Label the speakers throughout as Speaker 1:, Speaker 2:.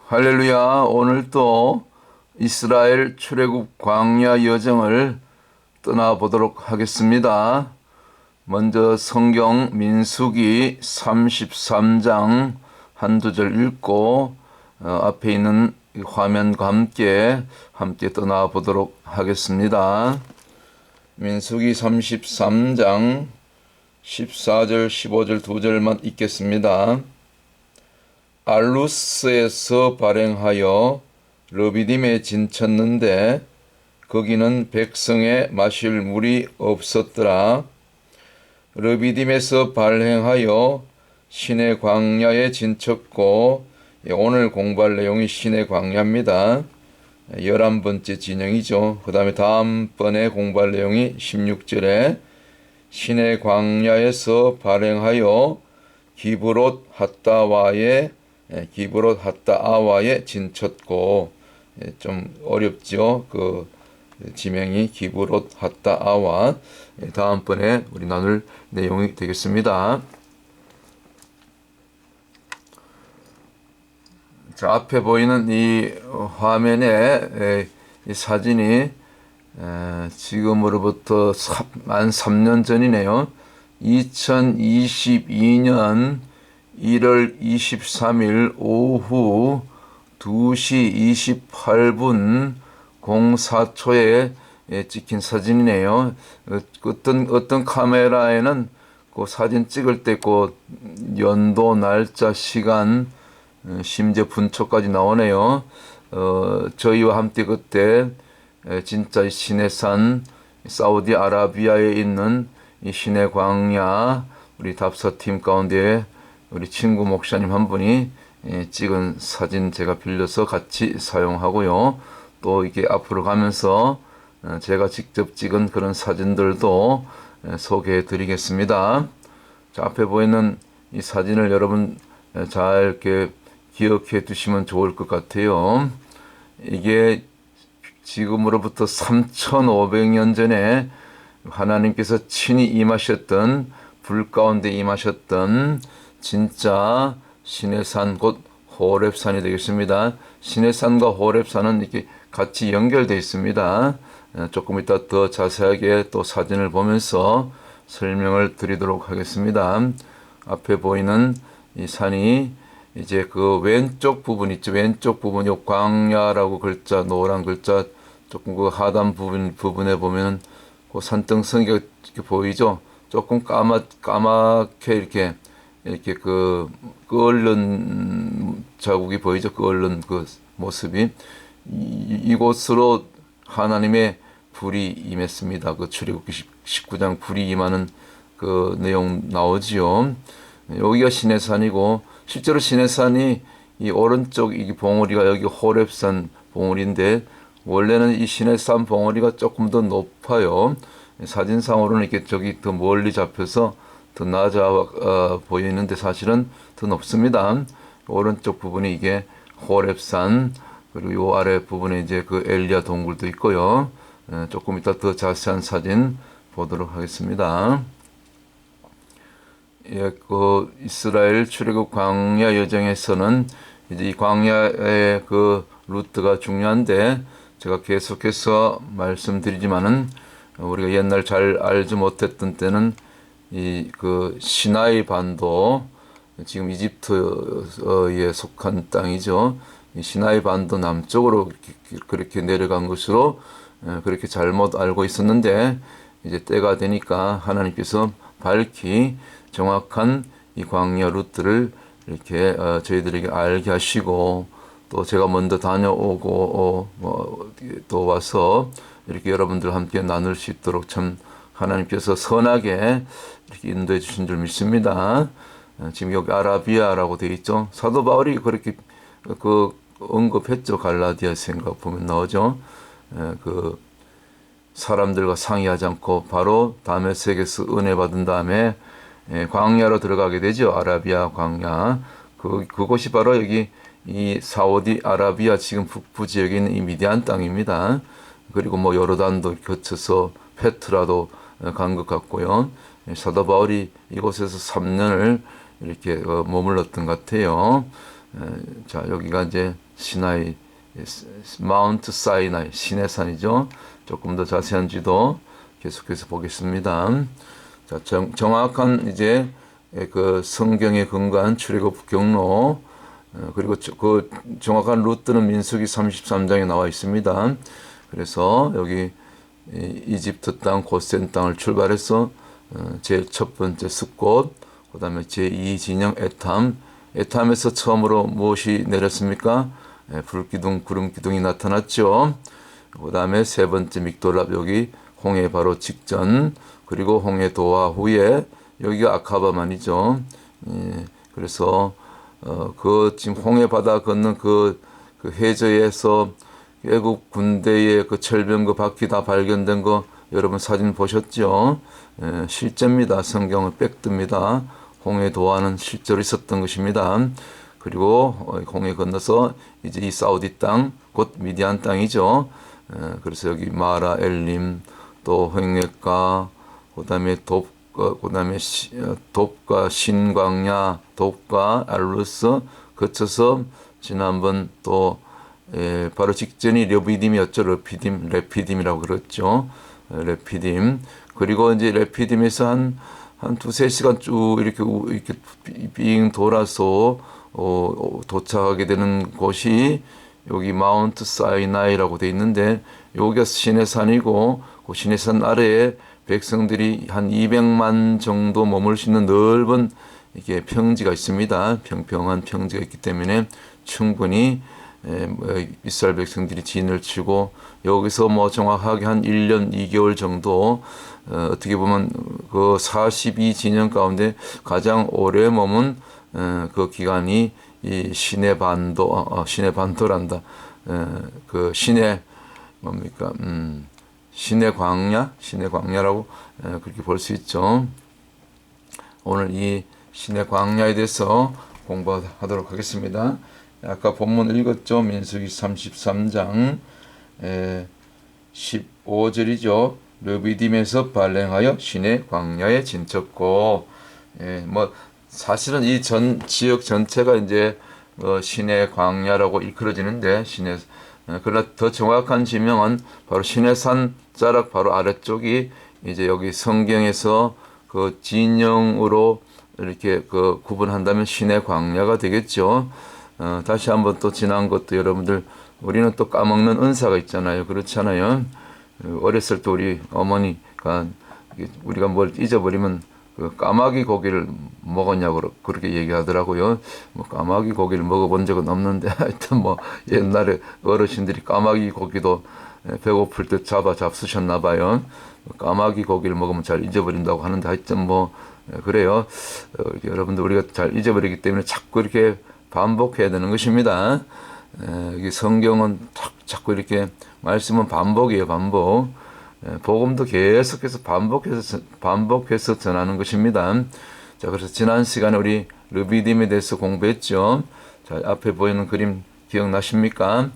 Speaker 1: 할렐루야. 오늘 또 이스라엘 출애굽 광야 여정을 떠나보도록 하겠습니다. 먼저 성경 민수기 33장 한두 절 읽고 앞에 있는 화면과 함께 떠나보도록 하겠습니다. 민수기 33장 14절 15절 두 절만 읽겠습니다. 알루스에서 발행하여 르비딤에 진쳤는데 거기는 백성에 마실 물이 없었더라. 르비딤에서 발행하여 시내 광야에 진쳤고, 오늘 공부할 내용이 시내 광야입니다. 11번째 진영이죠. 그 다음에 다음번에 공부할 내용이 16절에 시내 광야에서 발행하여 기브롯 핫다아와에 진쳤고, 좀 어렵죠. 그 지명이 기브롯 핫다아와. 다음번에 우리 나눌 내용이 되겠습니다. 자, 앞에 보이는 이 화면에 이 사진이 지금으로부터 만 3년 전이네요. 2022년 1월 23일 오후 2시 28분 04초에 찍힌 사진이네요. 어떤 카메라에는 그 사진 찍을 때 그 연도, 날짜, 시간, 심지어 분초까지 나오네요. 저희와 함께 그때 진짜 시내산 사우디아라비아에 있는 이 시내 광야 우리 답사팀 가운데 우리 친구 목사님 한 분이 찍은 사진 제가 빌려서 같이 사용하고요. 또 이게 앞으로 가면서 제가 직접 찍은 그런 사진들도 소개해 드리겠습니다. 자, 앞에 보이는 이 사진을 여러분 잘 이렇게 기억해 두시면 좋을 것 같아요. 이게 지금으로부터 3,500년 전에 하나님께서 친히 임하셨던, 불 가운데 임하셨던 진짜 시내산 곧 호렙산이 되겠습니다. 시내산과 호렙산은 이렇게 같이 연결되어 있습니다. 조금 이따 더 자세하게 또 사진을 보면서 설명을 드리도록 하겠습니다. 앞에 보이는 이 산이 이제 그 왼쪽 부분 있죠. 왼쪽 부분, 요 광야라고 글자, 노란 글자, 조금 그 하단 부분에 보면 그 산등성이가 이렇게 보이죠. 조금 까맣게 이렇게 그 끓는 자국이 보이죠. 끓는 그 모습이. 이곳으로 하나님의 불이 임했습니다. 그 출애굽기 19장 불이 임하는 그 내용 나오지요. 여기가 시내산이고, 실제로 시내산이 이 오른쪽 이 봉우리가 여기 호렙산 봉우리인데, 원래는 이 시내산 봉우리가 조금 더 높아요. 사진상으로는 이렇게 저기 더 멀리 잡혀서 더 낮아 보이는데 사실은 더 높습니다. 오른쪽 부분이 이게 호렙산, 그리고 요 아래 부분에 이제 그 엘리야 동굴도 있고요. 조금 이따 더 자세한 사진 보도록 하겠습니다. 예, 그 이스라엘 출애굽 광야 여정에서는 이제 이 광야의 그 루트가 중요한데, 제가 계속해서 말씀드리지만은 우리가 옛날 잘 알지 못했던 때는 이 그 시나이 반도, 지금 이집트에 속한 땅이죠. 이 시나이 반도 남쪽으로 그렇게 내려간 것으로 그렇게 잘못 알고 있었는데, 이제 때가 되니까 하나님께서 밝히 정확한 이 광야 루트를 이렇게 저희들에게 알게 하시고, 또 제가 먼저 다녀오고 또 와서 이렇게 여러분들 함께 나눌 수 있도록 참 하나님께서 선하게 이렇게 인도해 주신 줄 믿습니다. 지금 여기 아라비아라고 되어 있죠. 사도 바울이 그렇게 그 언급했죠. 갈라디아서인가 보면 나오죠. 그 사람들과 상의하지 않고 바로 다메섹에서 은혜 받은 다음에 광야로 들어가게 되죠. 아라비아 광야. 그곳이 바로 여기 이 사우디아라비아 지금 북부 지역에 있는 이 미디안 땅입니다. 그리고 뭐 요르단도 거쳐서 페트라도 간 것 같고요. 사도 바울이 이곳에서 3년을 이렇게 머물렀던 것 같아요. 자, 여기가 이제 시나이, 마운트 사이나이, 시내산이죠. 조금 더 자세한 지도 계속해서 보겠습니다. 자, 정확한 이제 그 성경에 근거한 출애굽 경로, 그리고 그 정확한 루트는 민수기 33장에 나와 있습니다. 그래서 여기 이집트 땅 고센 땅을 출발해서 제일 첫 번째 숫곳, 그 다음에 제2 진영 에탐에서 처음으로 무엇이 내렸습니까? 불기둥, 구름기둥이 나타났죠. 그 다음에 세 번째 믹돌랍, 여기 홍해 바로 직전, 그리고 홍해 도하 후에 여기가 아카바만이죠. 그래서 그 지금 홍해 바다 건넌 그 해저에서 애국 군대의 그 철병 그 바퀴 다 발견된 거 여러분 사진 보셨죠? 실제입니다. 성경은 빽듭니다. 홍해 도하는 실제로 있었던 것입니다. 그리고 홍해 건너서 이제 이 사우디 땅, 곧 미디안 땅이죠. 그래서 여기 마라 엘림, 또 홍해가, 그다음에 돕과 신광야, 돕과 알루스 거쳐서 지난번 또 바로 직전이 르비딤이었죠. 레피딤이라고 그랬죠. 레피딤. 그리고 이제 레피딤에서 한 두세 시간 쭉 이렇게 빙 돌아서 도착하게 되는 곳이 여기 마운트 사이나이라고 돼 있는데, 여기가 시내산이고 그 시내산 아래에 백성들이 한 200만 정도 머물 수 있는 넓은 이게 평지가 있습니다. 평평한 평지가 있기 때문에 충분히 이스라엘 백성들이 진을 치고, 여기서 뭐 정확하게 한 1년 2개월 정도, 어떻게 보면 그 42진영 가운데 가장 오래 머문 그 기간이 이 시내 반도란다. 그 시내 뭡니까? 시내 광야라고 그렇게 볼 수 있죠. 오늘 이 시내 광야에 대해서 공부하도록 하겠습니다. 아까 본문 읽었죠. 민수기 33장 15절이죠. 르비딤에서 발행하여 시내 광야에 진쳤고, 뭐 사실은 이 전 지역 전체가 이제 시내 광야라고 일컬어지는데, 그러나 더 정확한 지명은 바로 시내산 자락 바로 아래쪽이 이제 여기 성경에서 그 진영으로 이렇게 그 구분한다면 시내 광야가 되겠죠. 다시 한번 또 지난 것도 여러분들, 우리는 또 까먹는 은사가 있잖아요. 그렇잖아요. 어렸을 때 우리 어머니가 우리가 뭘 잊어버리면 그 까마귀 고기를 먹었냐고 그렇게 얘기하더라고요. 뭐 까마귀 고기를 먹어본 적은 없는데 하여튼 뭐 옛날에 어르신들이 까마귀 고기도 배고플 때 잡수셨나 봐요. 까마귀 고기를 먹으면 잘 잊어버린다고 하는데 하여튼 뭐 그래요. 여러분들 우리가 잘 잊어버리기 때문에 자꾸 이렇게 반복해야 되는 것입니다. 이 성경은 자꾸 이렇게 말씀은 반복이에요. 반복. 복음도 계속해서 반복해서 전하는 것입니다. 자, 그래서 지난 시간에 우리 르비딤에 대해서 공부했죠. 자, 앞에 보이는 그림 기억나십니까?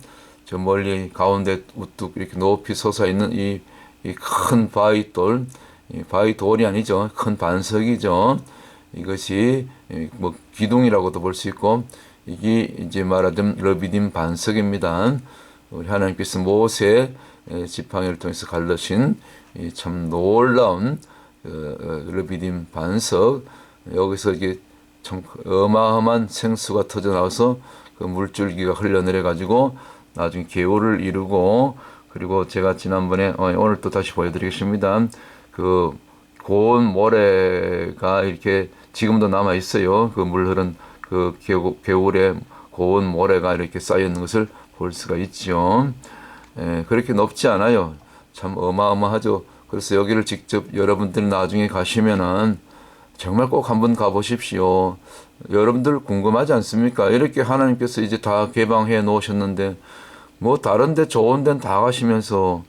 Speaker 1: 저 멀리 가운데 우뚝 이렇게 높이 솟아 있는 이 큰 바위돌, 이 바위돌이 아니죠. 큰 반석이죠. 이것이 뭐 기둥이라고도 볼 수 있고, 이게 이제 말하자면 르비딤 반석입니다. 우리 하나님께서 모세 지팡이를 통해서 갈르신 참 놀라운 르비딤 반석, 여기서 이게 참 어마어마한 생수가 터져 나와서 그 물줄기가 흘러내려 가지고 나중에 개울을 이루고, 그리고 제가 지난번에 오늘 또 다시 보여드리겠습니다. 그 고운 모래가 이렇게 지금도 남아 있어요. 그 물 흐른 그 개울에 고운 모래가 이렇게 쌓여 있는 것을 볼 수가 있죠. 그렇게 높지 않아요. 참 어마어마하죠. 그래서 여기를 직접 여러분들 나중에 가시면은 정말 꼭 한번 가보십시오. 여러분들 궁금하지 않습니까? 이렇게 하나님께서 이제 다 개방해 놓으셨는데, 뭐 다른 데 좋은 데는 다 가시면서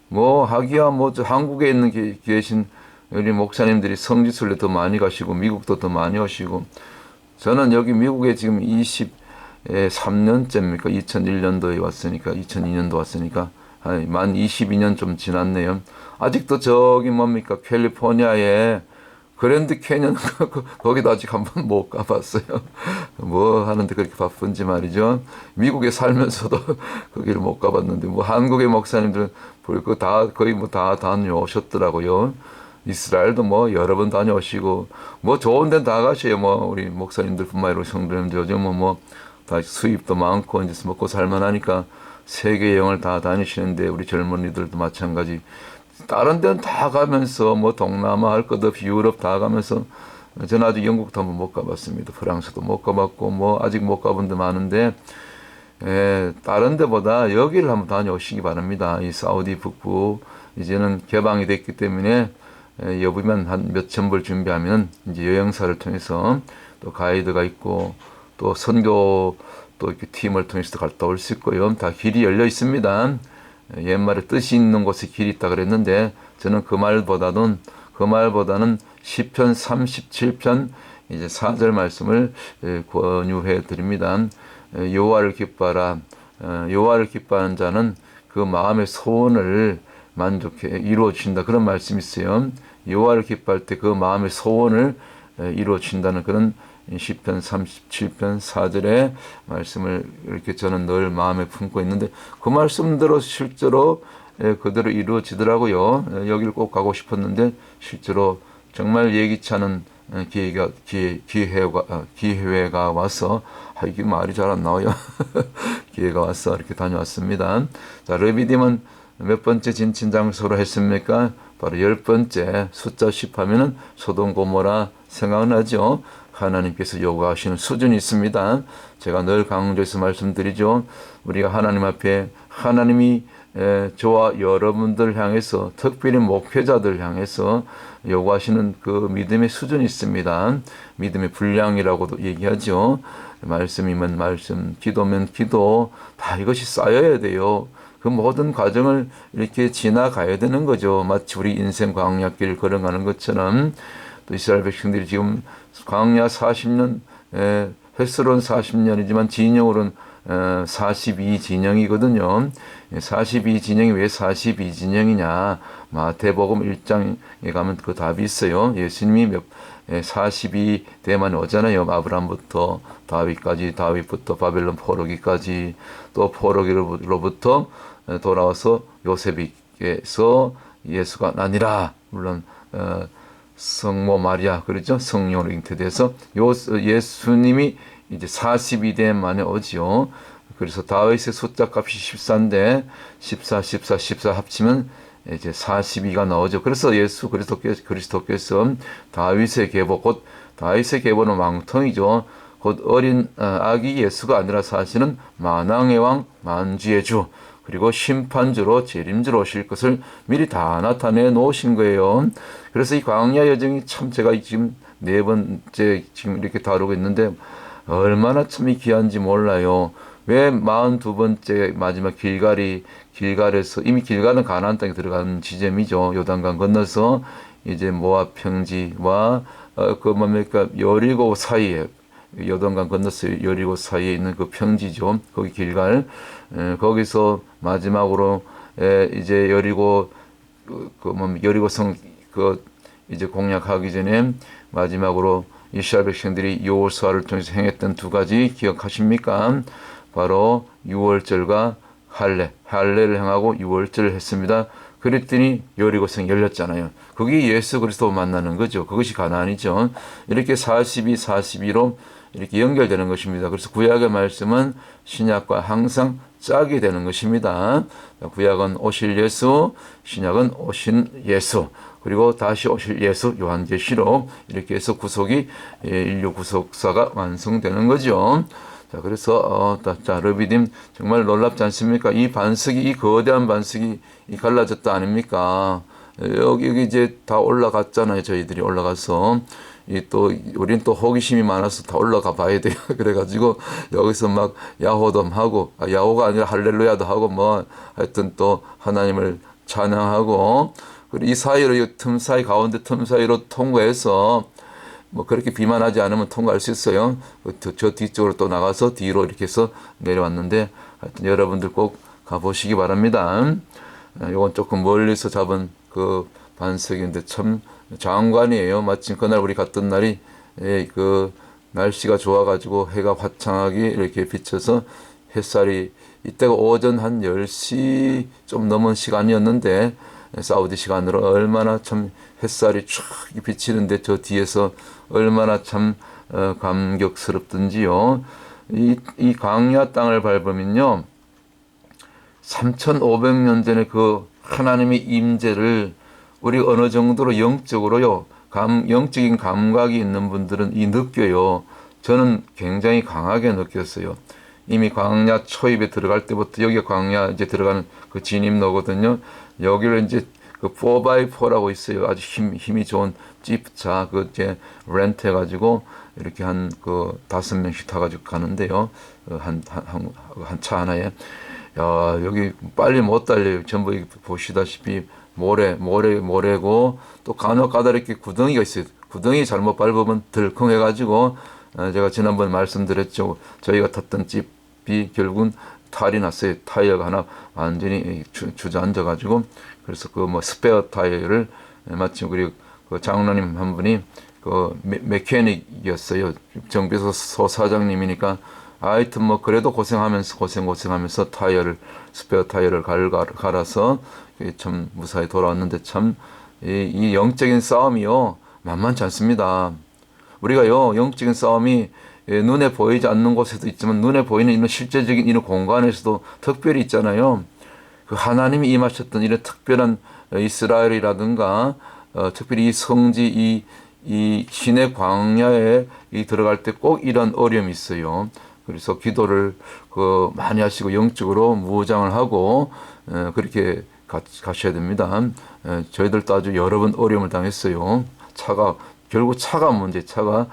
Speaker 1: 뭐 하기야 뭐 한국에 있는 계신 우리 목사님들이 성지순례 더 많이 가시고 미국도 더 많이 오시고, 저는 여기 미국에 지금 23년째입니까? 2001년도에 왔으니까, 2002년도 왔으니까 만 22년 좀 지났네요. 아직도 저기 뭡니까? 캘리포니아에 그랜드 캐년 거기도 아직 한 번 못 가봤어요. 뭐 하는데 그렇게 바쁜지 말이죠. 미국에 살면서도 거기를 못 가봤는데 뭐 한국의 목사님들은 볼 거 다 거의 뭐 다 다녀오셨더라고요. 이스라엘도 뭐 여러 번 다녀오시고 뭐 좋은 데는 다 가셔요. 뭐 우리 목사님들뿐만 아니라 성도님들 요즘 다 수입도 많고 이제 먹고 살만하니까 세계 여행을 다 다니시는데 우리 젊은이들도 마찬가지. 다른 데는 다 가면서 뭐 동남아 할 것 없이 유럽 다 가면서 저는 아직 영국도 한번 못 가봤습니다. 프랑스도 못 가봤고 뭐 아직 못 가본 데 많은데 다른 데보다 여기를 한번 다녀오시기 바랍니다. 이 사우디 북부 이제는 개방이 됐기 때문에 여부면 한 몇천 불 준비하면 이제 여행사를 통해서 또 가이드가 있고 또 선교 또 이렇게 팀을 통해서 갔다 올 수 있고요. 다 길이 열려 있습니다. 옛말에 뜻이 있는 곳에 길이 있다 그랬는데 저는 그 말보다는 시편 37편 이제 4절 말씀을 권유해 드립니다. 여호와를 기뻐하라. 여호와를 기뻐하는 자는 그 마음의 소원을 만족해 이루어 주신다. 그런 말씀이 있어요. 여호와를 기뻐할 때 그 마음의 소원을 이루어 주신다는 그런 시편 37편 4절의 말씀을 이렇게 저는 늘 마음에 품고 있는데 그 말씀대로 실제로 그대로 이루어지더라고요. 여기를 꼭 가고 싶었는데 실제로 정말 예기치 않은 기회가 와서 이게 말이 잘 안 나와요. 기회가 와서 이렇게 다녀왔습니다. 자, 르비딤은 몇 번째 진친 장소로 했습니까? 바로 10번째. 숫자 10 하면은 소돔 고모라 생각나죠. 하나님께서 요구하시는 수준이 있습니다. 제가 늘 강조해서 말씀드리죠. 우리가 하나님 앞에 하나님이 저와 여러분들 향해서 특별히 목회자들 향해서 요구하시는 그 믿음의 수준이 있습니다. 믿음의 분량이라고도 얘기하죠. 말씀이면 말씀, 기도면 기도, 다 이것이 쌓여야 돼요. 그 모든 과정을 이렇게 지나가야 되는 거죠. 마치 우리 인생 광야길 걸어가는 것처럼 또 이스라엘 백성들이 지금 광야 40년, 횟수로는 40년이지만 진영으로는 42진영이거든요. 42진영이 왜 42진영이냐? 마태복음 1장에 가면 그 답이 있어요. 예수님이 42대만 오잖아요. 아브라함부터 다윗까지, 다윗부터 바벨론 포로기까지, 또 포로기로부터 돌아와서 요셉에게서 예수가 나니라. 물론 성모 마리아, 그렇죠? 성령으로 잉태돼서 예수님이 이제 42대 만에 오지요. 그래서 다윗의 숫자 값이 14인데 14 합치면 이제 42가 나오죠. 그래서 예수 그리스도께서 다윗의 계보, 곧 다윗의 계보는 왕통이죠. 곧 어린 아기 예수가 아니라 사실은 만왕의 왕, 만주의 주, 그리고 심판주로 재림주로 오실 것을 미리 다 나타내 놓으신 거예요. 그래서 이 광야 여정이 참 제가 지금 4번째 지금 이렇게 다루고 있는데 얼마나 참 귀한지 몰라요. 왜 42번째 마지막 길갈에서 이미 길갈은 가나안 땅에 들어간 지점이죠. 요단강 건너서 이제 모압 평지와 여리고 사이에 요단강 건너서 여리고 사이에 있는 그 평지죠. 거기 길갈 거기서 마지막으로 이제 여리고성 이제 공략하기 전에 마지막으로 이스라엘 백성들이 여호수아를 통해서 행했던 2가지 기억하십니까? 바로 유월절과 할례를 행하고 유월절을 했습니다. 그랬더니 여리고성이 열렸잖아요. 그게 예수 그리스도 만나는 거죠. 그것이 가나안이죠. 이렇게 42로 이렇게 연결되는 것입니다. 그래서 구약의 말씀은 신약과 항상 짝이 되는 것입니다. 구약은 오실 예수, 신약은 오신 예수, 그리고 다시 오실 예수, 요한계시록, 이렇게 해서 인류 구속사가 완성되는 거죠. 자, 그래서 르비딤 정말 놀랍지 않습니까? 이 거대한 반석이 갈라졌다 아닙니까? 여기 이제 다 올라갔잖아요. 저희들이 올라가서 우리는 또 호기심이 많아서 다 올라가 봐야 돼요. 그래가지고 여기서 막 야호도 하고, 야호가 아니라 할렐루야도 하고 하여튼 또 하나님을 찬양하고, 그리고 이 사이로 가운데 틈 사이로 통과해서 그렇게 비만하지 않으면 통과할 수 있어요. 저 뒤쪽으로 또 나가서 뒤로 이렇게 해서 내려왔는데 하여튼 여러분들 꼭 가보시기 바랍니다. 이건 조금 멀리서 잡은 그 반석인데 참 장관이에요. 마침 그날 우리 갔던 날이 그 날씨가 좋아가지고 해가 화창하게 이렇게 비쳐서 햇살이 이때가 오전 한 10시 좀 넘은 시간이었는데 사우디 시간으로 얼마나 참 햇살이 쫙 비치는데 저 뒤에서 얼마나 참 감격스럽든지요. 이 광야 땅을 밟으면요. 3,500년 전에 그 하나님의 임재를 우리 어느 정도로 영적으로요, 영적인 감각이 있는 분들은 느껴요. 저는 굉장히 강하게 느꼈어요. 이미 광야 초입에 들어갈 때부터 여기가 광야 이제 들어가는 그 진입로거든요. 여기를 이제 그 4x4라고 있어요. 아주 힘이 좋은 집차 그 이제 렌트 해가지고 이렇게 한 그 5명씩 타가지고 가는데요. 한 차 하나에. 야, 여기 빨리 못 달려요. 전부 보시다시피 모래고 또 간혹 가다 이렇게 구덩이가 있어요. 구덩이 잘못 밟으면 덜컹해가지고 제가 지난번 말씀드렸죠. 저희가 탔던 집이 결국은 탈이 났어요. 타이어가 하나 완전히 주저앉아가지고 그래서 그 뭐 스페어 타이어를 마침 우리 그 장로님 한 분이 그 메케닉이었어요. 정비소 사장님이니까 하여튼 뭐 그래도 고생하면서 스페어 타이어를 갈아서 참 무사히 돌아왔는데 참 이 영적인 싸움이요 만만치 않습니다. 우리가요 영적인 싸움이 눈에 보이지 않는 곳에도 있지만 눈에 보이는 이런 실제적인 이런 공간에서도 특별히 있잖아요. 그 하나님이 임하셨던 이런 특별한 이스라엘이라든가 특별히 이 성지 이 시내 광야에 들어갈 때 꼭 이런 어려움이 있어요. 그래서 기도를 많이 하시고 영적으로 무장을 하고 그렇게 가셔야 됩니다. 저희들도 아주 여러 번 어려움을 당했어요. 결국 차가 문제. 차가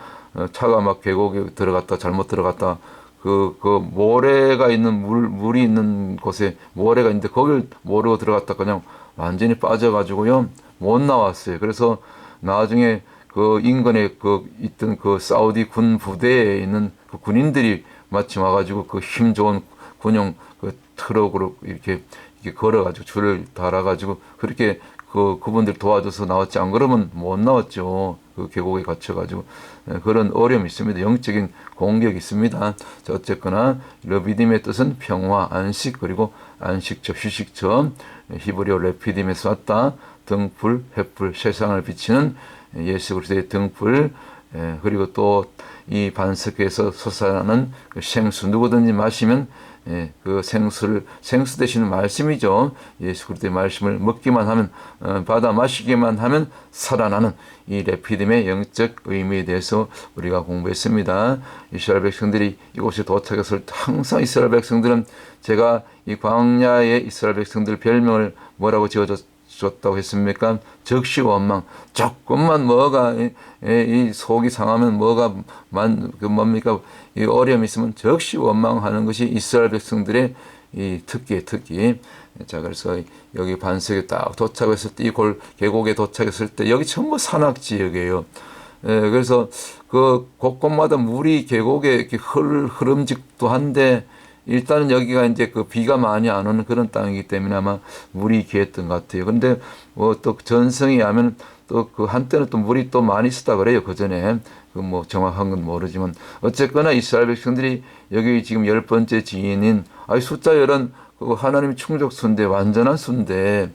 Speaker 1: 막 계곡에 들어갔다 잘못 들어갔다 그 모래가 있는 물이 있는 곳에 모래가 있는데 거길 모르고 들어갔다 그냥 완전히 빠져가지고요 못 나왔어요. 그래서 나중에 그 인근에 있던 그 사우디 군 부대에 있는 그 군인들이 마침 와가지고 그 힘 좋은 군용 그 트럭으로 이렇게 걸어가지고 줄을 달아가지고 그렇게 그분들 도와줘서 나왔지. 안 그러면 못 나왔죠. 그 계곡에 갇혀가지고 그런 어려움이 있습니다. 영적인 공격이 있습니다. 자, 어쨌거나 르비딤의 뜻은 평화, 안식 그리고 안식처, 휴식처. 히브리어 레피딤에서 왔다. 등불, 횃불, 세상을 비치는 예수 그리스도의 등불. 그리고 또 이 반석에서 솟아나는 그 생수 누구든지 마시면 그 생수 되시는 말씀이죠. 예수 그리스도의 말씀을 먹기만 하면 받아 마시기만 하면 살아나는 이 레피딤의 영적 의미에 대해서 우리가 공부했습니다. 이스라엘 백성들이 이곳에 도착했을 때 항상 이스라엘 백성들은 제가 이 광야의 이스라엘 백성들 별명을 뭐라고 지어줬다고 했습니까? 적시 원망. 조금만 뭐가 이 속이 상하면 뭐가 뭡니까? 이 어려움이 있으면 적시 원망하는 것이 이스라엘 백성들의 이 특기. 자, 그래서 여기 반석에 딱 도착했을 때, 이 계곡에 도착했을 때, 여기 전부 산악 지역이에요. 그래서 그 곳곳마다 물이 계곡에 이렇게 흐름직도 한데, 일단은 여기가 이제 그 비가 많이 안 오는 그런 땅이기 때문에 아마 물이 귀했던 것 같아요. 근데 뭐 또 전성에 하면 또 그 한때는 또 물이 또 많이 있었다 그래요. 그 전에. 그 뭐 정확한 건 모르지만 어쨌거나 이스라엘 백성들이 여기 지금 10번째 지인인 숫자 10은 그 하나님 충족수인데 완전한 수인데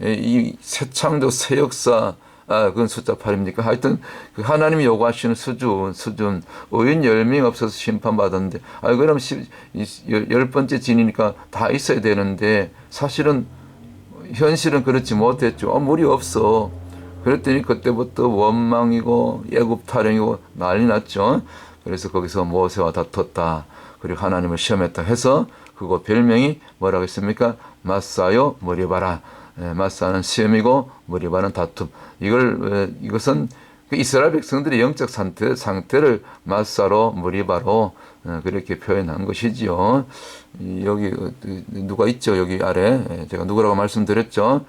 Speaker 1: 이 새 창조 새 역사 그건 숫자 8입니까? 하여튼 그 하나님이 요구하시는 수준 의인 10명 없어서 심판받았는데 그럼 10번째 진이니까 다 있어야 되는데 사실은 현실은 그렇지 못했죠. 물이 없어. 그랬더니 그때부터 원망이고 애굽 타령이고 난리 났죠. 그래서 거기서 모세와 다퉜다. 그리고 하나님을 시험했다 해서 그거 별명이 뭐라고 했습니까? 마사요 머리바라. 마사는 시험이고 머리바는 다툼. 이것은 이스라엘 백성들의 영적 상태를 마사로 머리바로 그렇게 표현한 것이지요. 여기 누가 있죠? 여기 아래 제가 누구라고 말씀드렸죠.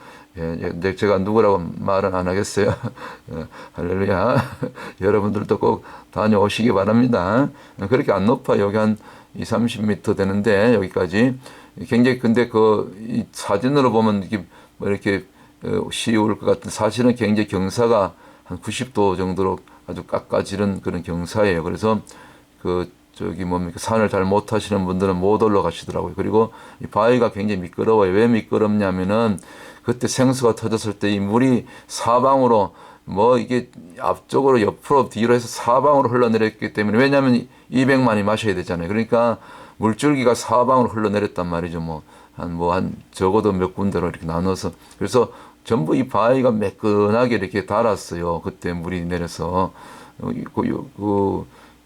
Speaker 1: 제가 누구라고 말은 안 하겠어요. 할렐루야. 여러분들도 꼭 다녀오시기 바랍니다. 그렇게 안 높아. 여기 한 20-30m 되는데 여기까지 굉장히 근데 이 사진으로 보면 이렇게 쉬울 것 같은 사실은 굉장히 경사가 한 90도 정도로 아주 깎아지른 그런 경사예요. 그래서 그 저기 뭡니까 산을 잘 못 타시는 분들은 못 올라가시더라고요. 그리고 이 바위가 굉장히 미끄러워요. 왜 미끄럽냐면은 그때 생수가 터졌을 때 이 물이 사방으로 뭐 이게 앞쪽으로 옆으로 뒤로 해서 사방으로 흘러내렸기 때문에 왜냐하면 200만이 마셔야 되잖아요. 그러니까 물줄기가 사방으로 흘러내렸단 말이죠. 한 적어도 몇 군데로 이렇게 나눠서 그래서 전부 이 바위가 매끈하게 이렇게 달았어요. 그때 물이 내려서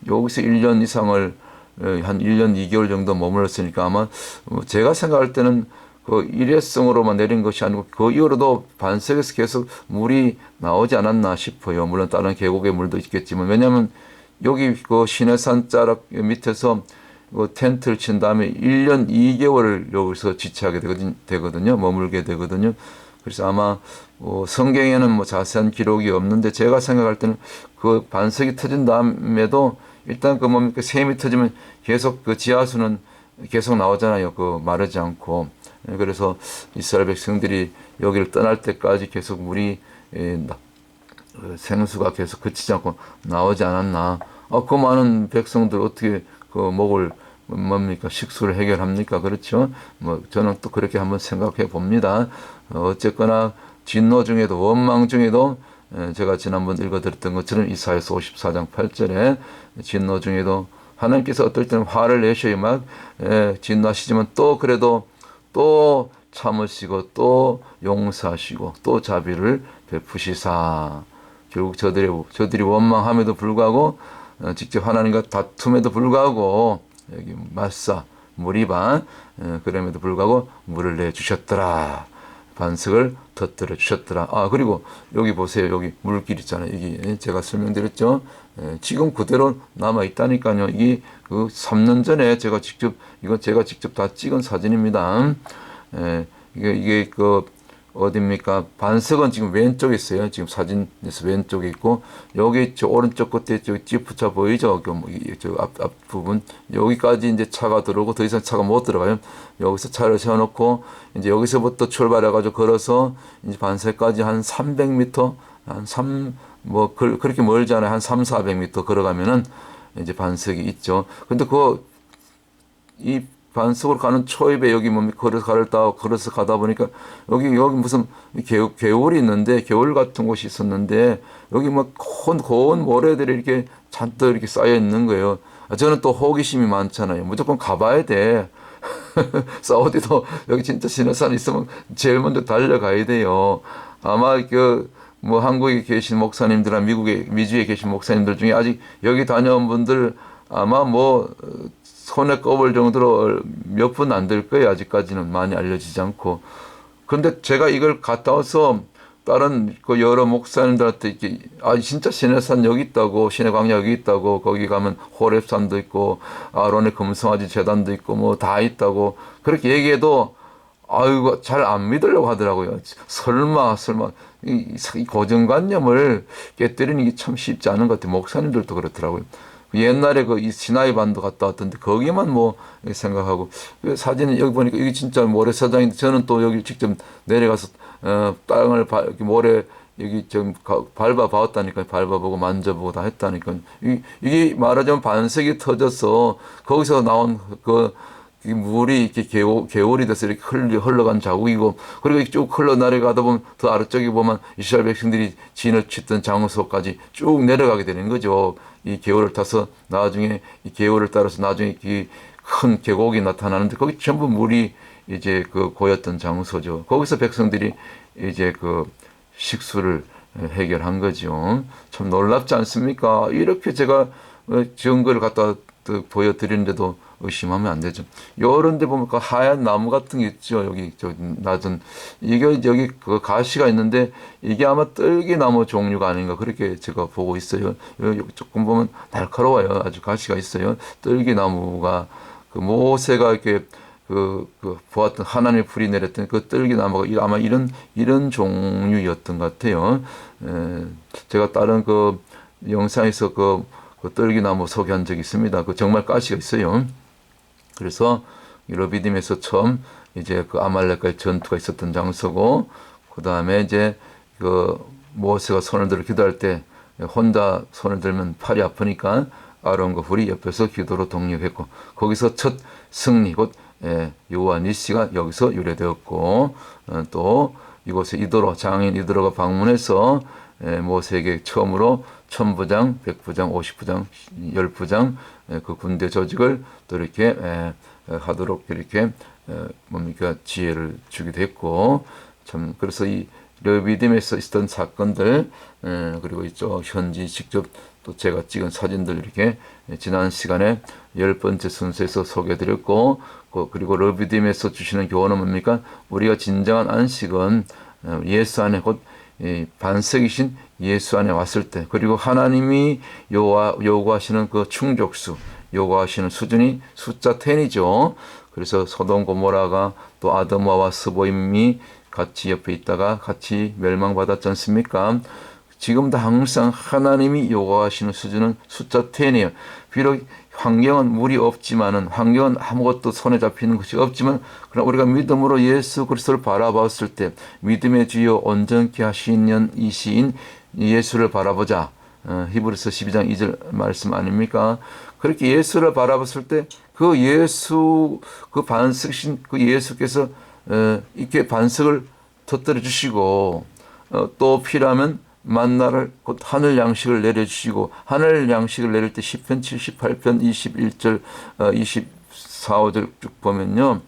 Speaker 1: 여기서 1년 이상을 한 1년 2개월 정도 머물렀으니까 아마 제가 생각할 때는 그 일회성으로만 내린 것이 아니고 그 이후로도 반석에서 계속 물이 나오지 않았나 싶어요. 물론 다른 계곡의 물도 있겠지만 왜냐하면 여기 그 신해산 자락 밑에서 그 텐트를 친 다음에 1년 2개월을 여기서 지체하게 되거든요. 머물게 되거든요. 그래서 아마 성경에는 뭐 자세한 기록이 없는데 제가 생각할 때는 그 반석이 터진 다음에도 일단 그 뭡니까 샘이 터지면 계속 그 지하수는 계속 나오잖아요. 그 마르지 않고. 그래서 이스라엘 백성들이 여기를 떠날 때까지 계속 물이 생수가 계속 그치지 않고 나오지 않았나. 그 많은 백성들 어떻게 그 목을 뭡니까 식수를 해결합니까? 그렇죠? 뭐 저는 또 그렇게 한번 생각해 봅니다. 어쨌거나 진노 중에도 원망 중에도 제가 지난번 읽어드렸던 것처럼 이사야서 54장 8절에 진노 중에도 하나님께서 어떨 때는 화를 내셔야 막 진노하시지만 또 그래도 또 참으시고 또 용서하시고 또 자비를 베푸시사 결국 저들이 원망함에도 불구하고 직접 하나님과 다툼에도 불구하고 여기 맞사 무리반 그럼에도 불구하고 물을 내주셨더라. 반석을 터뜨려 주셨더라. 그리고 여기 보세요. 여기 물길 있잖아요. 여기 제가 설명드렸죠. 지금 그대로 남아 있다니까요. 이게 그 3년 전에 제가 직접 다 찍은 사진입니다. 이게 그 어디입니까? 반석은 지금 왼쪽에 있어요. 지금 사진에서 왼쪽에 있고 여기 저 오른쪽 끝에 저 지프차 보이죠? 저 앞부분 여기까지 이제 차가 들어오고 더 이상 차가 못 들어가요. 여기서 차를 세워놓고 이제 여기서부터 출발해가지고 걸어서 이제 반석까지 한 300m 그렇게 멀잖아요. 한 400m 걸어가면은 이제 반석이 있죠. 근데 이 반석으로 가는 초입에 여기 걸어서 가다 보니까 여기 무슨 개울이 있는데 개울 같은 곳이 있었는데 여기 막 고운 모래들이 이렇게 잔뜩 이렇게 쌓여 있는 거예요. 저는 또 호기심이 많잖아요. 무조건 가봐야 돼. 사우디도 여기 진짜 신해산 있으면 제일 먼저 달려가야 돼요. 아마 뭐 한국에 계신 목사님들이나 미주에 계신 목사님들 중에 아직 여기 다녀온 분들 아마 뭐 손에 꼽을 정도로 몇 분 안 될 거예요. 아직까지는 많이 알려지지 않고. 그런데 제가 이걸 갔다 와서 다른 그 여러 목사님들한테 이렇게 진짜 신해산 여기 있다고 신해광야 여기 있다고 거기 가면 호렙산도 있고 아론의 금송아지 제단도 있고 뭐 다 있다고 그렇게 얘기해도 아이고 잘 안 믿으려고 하더라고요. 설마 이 고정관념을 깨뜨리는 게 참 쉽지 않은 것 같아요. 목사님들도 그렇더라고요. 옛날에 이 시나이 반도 갔다 왔던데 거기만 뭐 생각하고 사진은 여기 보니까 이게 진짜 모래사장인데 저는 또 여기 직접 내려가서 땅을 모래 여기 좀 밟아봤다니까 밟아보고 만져보고 다 했다니까 이게 말하자면 반석이 터져서 거기서 나온 이 물이 이렇게 개울이 돼서 이렇게 흘러간 자국이고 그리고 쭉 흘러내려가다 보면 더 아래쪽에 보면 이스라엘 백성들이 진을 치던 장소까지 쭉 내려가게 되는 거죠. 이 개울을 타서 나중에 이 개울을 따라서 나중에 이 큰 계곡이 나타나는데 거기 전부 물이 이제 고였던 장소죠. 거기서 백성들이 이제 식수를 해결한 거죠. 참 놀랍지 않습니까? 이렇게 제가 증거를 갖다 보여드리는데도 의심하면 안 되죠. 요런 데 보면 하얀 나무 같은 게 있죠. 여기 낮은 이게 여기 가시가 있는데 이게 아마 뜰기나무 종류가 아닌가 그렇게 제가 보고 있어요. 여기 조금 보면 날카로워요. 아주 가시가 있어요. 뜰기나무가 모세가 이렇게 보았던 하나님의 불이 내렸던 뜰기나무가 아마 이런 종류였던 것 같아요. 제가 다른 영상에서 뜰기나무 소개한 적이 있습니다. 정말 가시가 있어요. 그래서 러비딤에서 처음 이제 아말렉과의 전투가 있었던 장소고, 그 다음에 이제 모세가 손을 들어 기도할 때 혼자 손을 들면 팔이 아프니까 아론과 훌이 옆에서 기도로 동력했고, 거기서 첫 승리 곧 여호와 니시가 여기서 유래되었고, 또 이곳에 이도로 장인 이도로가 방문해서 모세에게 처음으로 천부장, 백부장, 50부장, 10부장 그 군대 조직을 또 이렇게 하도록 이렇게 뭡니까 지혜를 주기도 했고, 참 그래서 이 르비딤에서 있었던 사건들, 그리고 이쪽 현지 직접 또 제가 찍은 사진들 이렇게 지난 시간에 10번째 순서에서 소개해드렸고, 그리고 르비딤에서 주시는 교훈은 뭡니까? 우리가 진정한 안식은 예수 안에 곧 반석이신 예수 안에 왔을 때, 그리고 하나님이 요구하시는 그 충족수, 요구하시는 수준이 숫자 10이죠. 그래서 소돔 고모라가 또 아드마와 스보임이 같이 옆에 있다가 같이 멸망받았지 않습니까? 지금도 항상 하나님이 요구하시는 수준은 숫자 10이에요. 비록 환경은 물이 없지만은, 환경은 아무것도 손에 잡히는 것이 없지만, 그러나 우리가 믿음으로 예수 그리스도를 바라봤을 때 믿음의 주요 온전케 하시는 이시인 예수를 바라보자. 히브리서 12장 2절 말씀 아닙니까? 그렇게 예수를 바라봤을 때 그 예수, 그 반석이신 그 예수께서 이렇게 반석을 터뜨려 주시고, 또 필요하면 만나를 곧 하늘 양식을 내려주시고, 하늘 양식을 내릴 때 10편 78편 21절 24, 5절 쭉 보면요,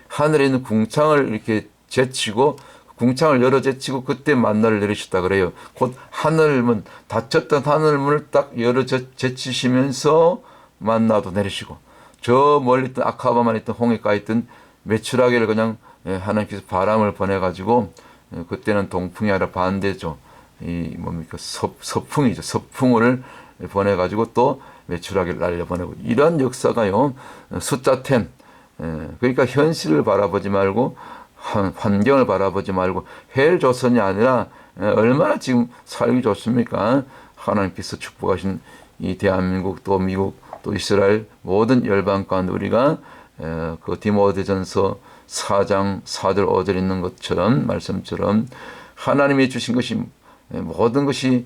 Speaker 1: 하늘에 있는 궁창을 이렇게 제치고, 궁창을 열어 제치고 그때 만나를 내리셨다 그래요. 곧 하늘문, 닫혔던 하늘문을 딱 열어 제치시면서 만나도 내리시고, 저 멀리 있던 아카바만 있던 홍해가에 있던 메추라기를 그냥 하나님께서 바람을 보내가지고, 그때는 동풍이 아니라 반대죠. 이 뭡니까 서풍이죠. 서풍을 보내가지고 또 메추라기를 날려보내고, 이런 역사가요 숫자 10. 그러니까 현실을 바라보지 말고 환경을 바라보지 말고 헬 조선이 아니라 얼마나 지금 살기 좋습니까? 하나님께서 축복하신 이 대한민국 또 미국 또 이스라엘 모든 열방 가운데 우리가 그 디모데전서 4장 4절 5절 있는 것처럼 말씀처럼 하나님이 주신 것이 모든 것이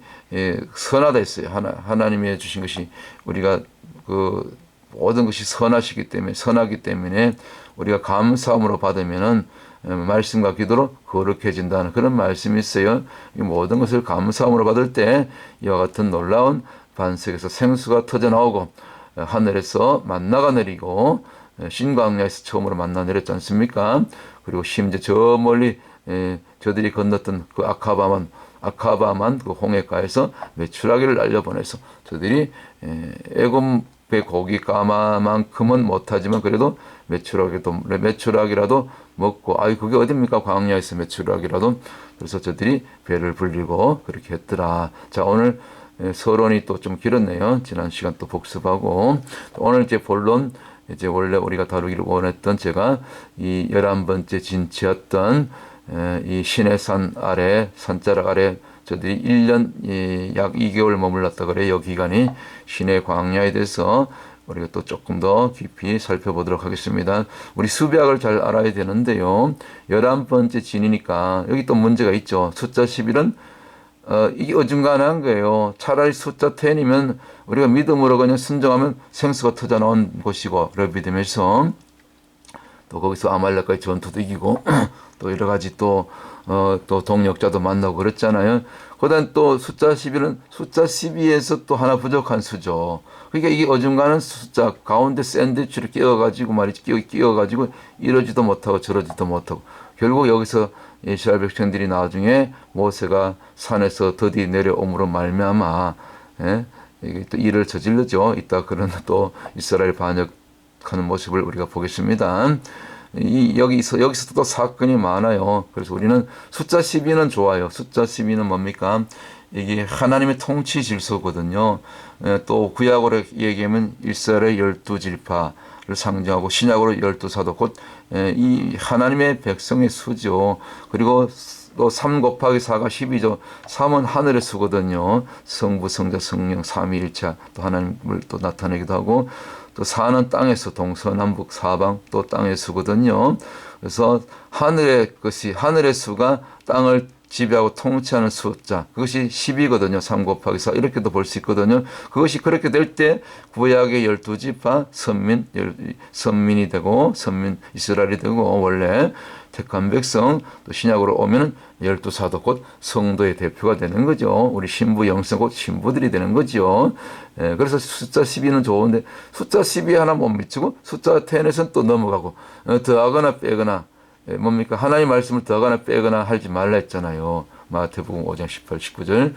Speaker 1: 선하다 했어요. 하나님이 주신 것이 우리가 그 모든 것이 선하시기 때문에, 선하기 때문에 우리가 감사함으로 받으면은 말씀과 기도로 거룩해진다는 그런 말씀이 있어요. 이 모든 것을 감사함으로 받을 때 이와 같은 놀라운 반석에서 생수가 터져 나오고, 하늘에서 만나가 내리고, 신광야에서 처음으로 만나 내렸지 않습니까? 그리고 심지어 저 멀리 저들이 건넜던 그 아카바만 그 홍해가에서 메추라기를 날려보내서 저들이 애굽의 고기 까마만큼은 못하지만 그래도 메추라기라도 먹고, 그게 어딥니까? 광야에서 메추라기라도. 그래서 저들이 배를 불리고 그렇게 했더라. 자, 오늘 서론이 또 좀 길었네요. 지난 시간 또 복습하고, 오늘 이제 본론, 이제 원래 우리가 다루기를 원했던 제가 이 11번째 진치였던 이 시내산 아래, 산자락 아래 저들이 1년 약 2개월 머물렀다 그래요. 기간이. 시내 광야에 대해서 우리가 또 조금 더 깊이 살펴보도록 하겠습니다. 우리 수백을 잘 알아야 되는데요. 11번째 진이니까 여기 또 문제가 있죠. 숫자 11은 이게 어중간한 거예요. 차라리 숫자 10이면 우리가 믿음으로 그냥 순종하면 생수가 터져 나온 곳이고, 르비딤에서 또 거기서 아말렉과의 전투도 이기고 또 여러 가지 또 동력자도 만나고 그랬잖아요. 그다음 또 숫자 11은 숫자 12에서 또 하나 부족한 수죠. 그러니까 이게 어중간한 숫자 가운데 샌드위치를 끼워가지고 끼워가지고 이러지도 못하고 저러지도 못하고, 결국 여기서 이스라엘 백성들이 나중에 모세가 산에서 더디 내려옴으로 말미암아 이게 또 일을 저질르죠. 이따 그런 또 이스라엘 반역하는 모습을 우리가 보겠습니다. 여기서 또 사건이 많아요. 그래서 우리는 숫자 12는 좋아요. 숫자 12는 뭡니까? 이게 하나님의 통치 질서거든요. 또 구약으로 얘기하면 이스라엘의 12지파를 상징하고, 신약으로 12사도 곧 이 하나님의 백성의 수죠. 그리고 또 3 곱하기 4가 10이죠. 3은 하늘의 수거든요. 성부, 성자, 성령, 삼위일체 또 하나님을 또 나타내기도 하고, 또 4는 땅에서 동서남북 사방 또 땅의 수거든요. 그래서 하늘의 수가 땅을 지배하고 통치하는 숫자, 그것이 10이거든요. 3 곱하기 4 이렇게도 볼 수 있거든요. 그것이 그렇게 될 때 구약의 12지파 선민이 되고 선민 이스라엘이 되고 원래 택한 백성, 또 신약으로 오면은 12사도 곧 성도의 대표가 되는 거죠. 우리 신부 영성 곧 신부들이 되는 거죠. 그래서 숫자 12는 좋은데 숫자 12 하나 못 미치고 숫자 10에서는 또 넘어가고 더하거나 빼거나 뭡니까? 하나님의 말씀을 더하거나 빼거나 하지 말라 했잖아요. 마태복음 5장 18, 19절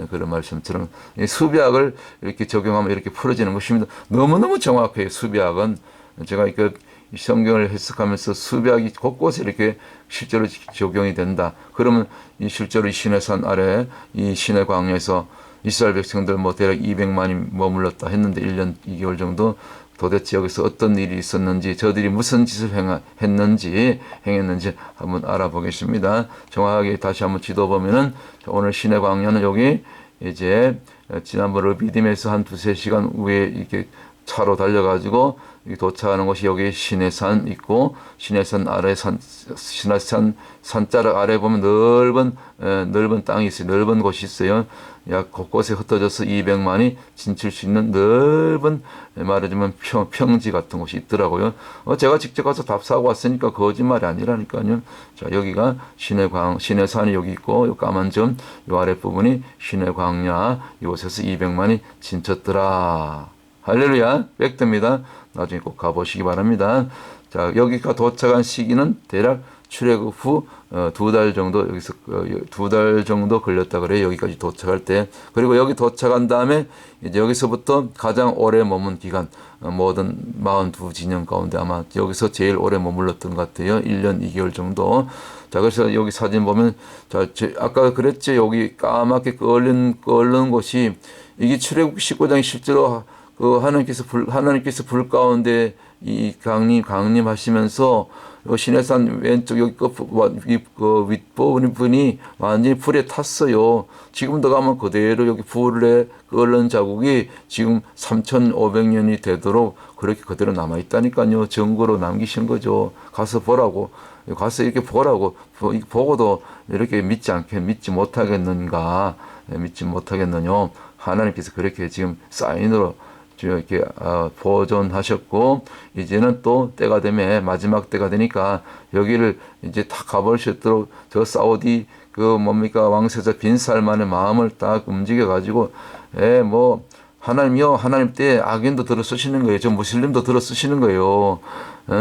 Speaker 1: 그런 말씀처럼 수비학을 이렇게 적용하면 이렇게 풀어지는 것입니다. 너무너무 정확해요. 수비학은 제가 그 성경을 해석하면서 수비학이 곳곳에 이렇게 실제로 적용이 된다. 그러면 이 실제로 이 시내산 아래 이 시내 광야에서 이스라엘 백성들 뭐 대략 200만이 머물렀다 했는데 1년 2개월 정도 도대체 여기서 어떤 일이 있었는지 저들이 무슨 짓을 행했는지 한번 알아보겠습니다. 정확하게 다시 한번 지도 보면은 오늘 시내 광야는 여기 이제 지난번 르비딤에서 한 2-3시간 후에 이렇게 차로 달려가지고 도착하는 곳이 여기 시내산 있고 시내산 아래 시내산 산자락 아래 보면 넓은 땅이 있어요. 넓은 곳이 있어요. 약 곳곳에 흩어져서 200만이 진칠 수 있는 넓은 말하자면 평지 같은 곳이 있더라고요. 제가 직접 가서 밥 사고 왔으니까 거짓말이 아니라니까요. 자, 여기가 시내산이 여기 있고 요 까만 점 요 아래 부분이 시내광야 이곳에서 200만이 진쳤더라. 할렐루야, 팩트입니다. 나중에 꼭 가보시기 바랍니다. 자, 여기가 도착한 시기는 대략 출애굽 후 2달 정도 여기서 2달 정도 걸렸다 그래요. 여기까지 도착할 때. 그리고 여기 도착한 다음에 이제 여기서부터 가장 오래 머문 기간 모든 42진영 가운데 아마 여기서 제일 오래 머물렀던 것 같아요. 1년 2개월 정도. 자, 그래서 여기 사진 보면 자, 아까 그랬죠. 여기 까맣게 끓는 곳이 이게 출애굽 19장이 실제로 그 하나님께서 불 가운데 이 강림하시면서 시내산 왼쪽 여기 그 윗부분이 완전히 불에 탔어요. 지금도 가면 그대로 여기 불에 끓는 자국이 지금 3,500년이 되도록 그렇게 그대로 남아 있다니까요. 증거로 남기신 거죠. 가서 보라고. 가서 이렇게 보라고. 보고도 이렇게 믿지 못하겠는가. 믿지 못하겠느냐. 하나님께서 그렇게 지금 사인으로 이렇게 보존하셨고 이제는 또 때가 되면 마지막 때가 되니까 여기를 이제 다 가볼 수 있도록 저 사우디 그 뭡니까 왕세자 빈살만의 마음을 딱 움직여 가지고 뭐 하나님이요 하나님 때 악인도 들어 쓰시는 거예요. 저 무슬림도 들어 쓰시는 거예요.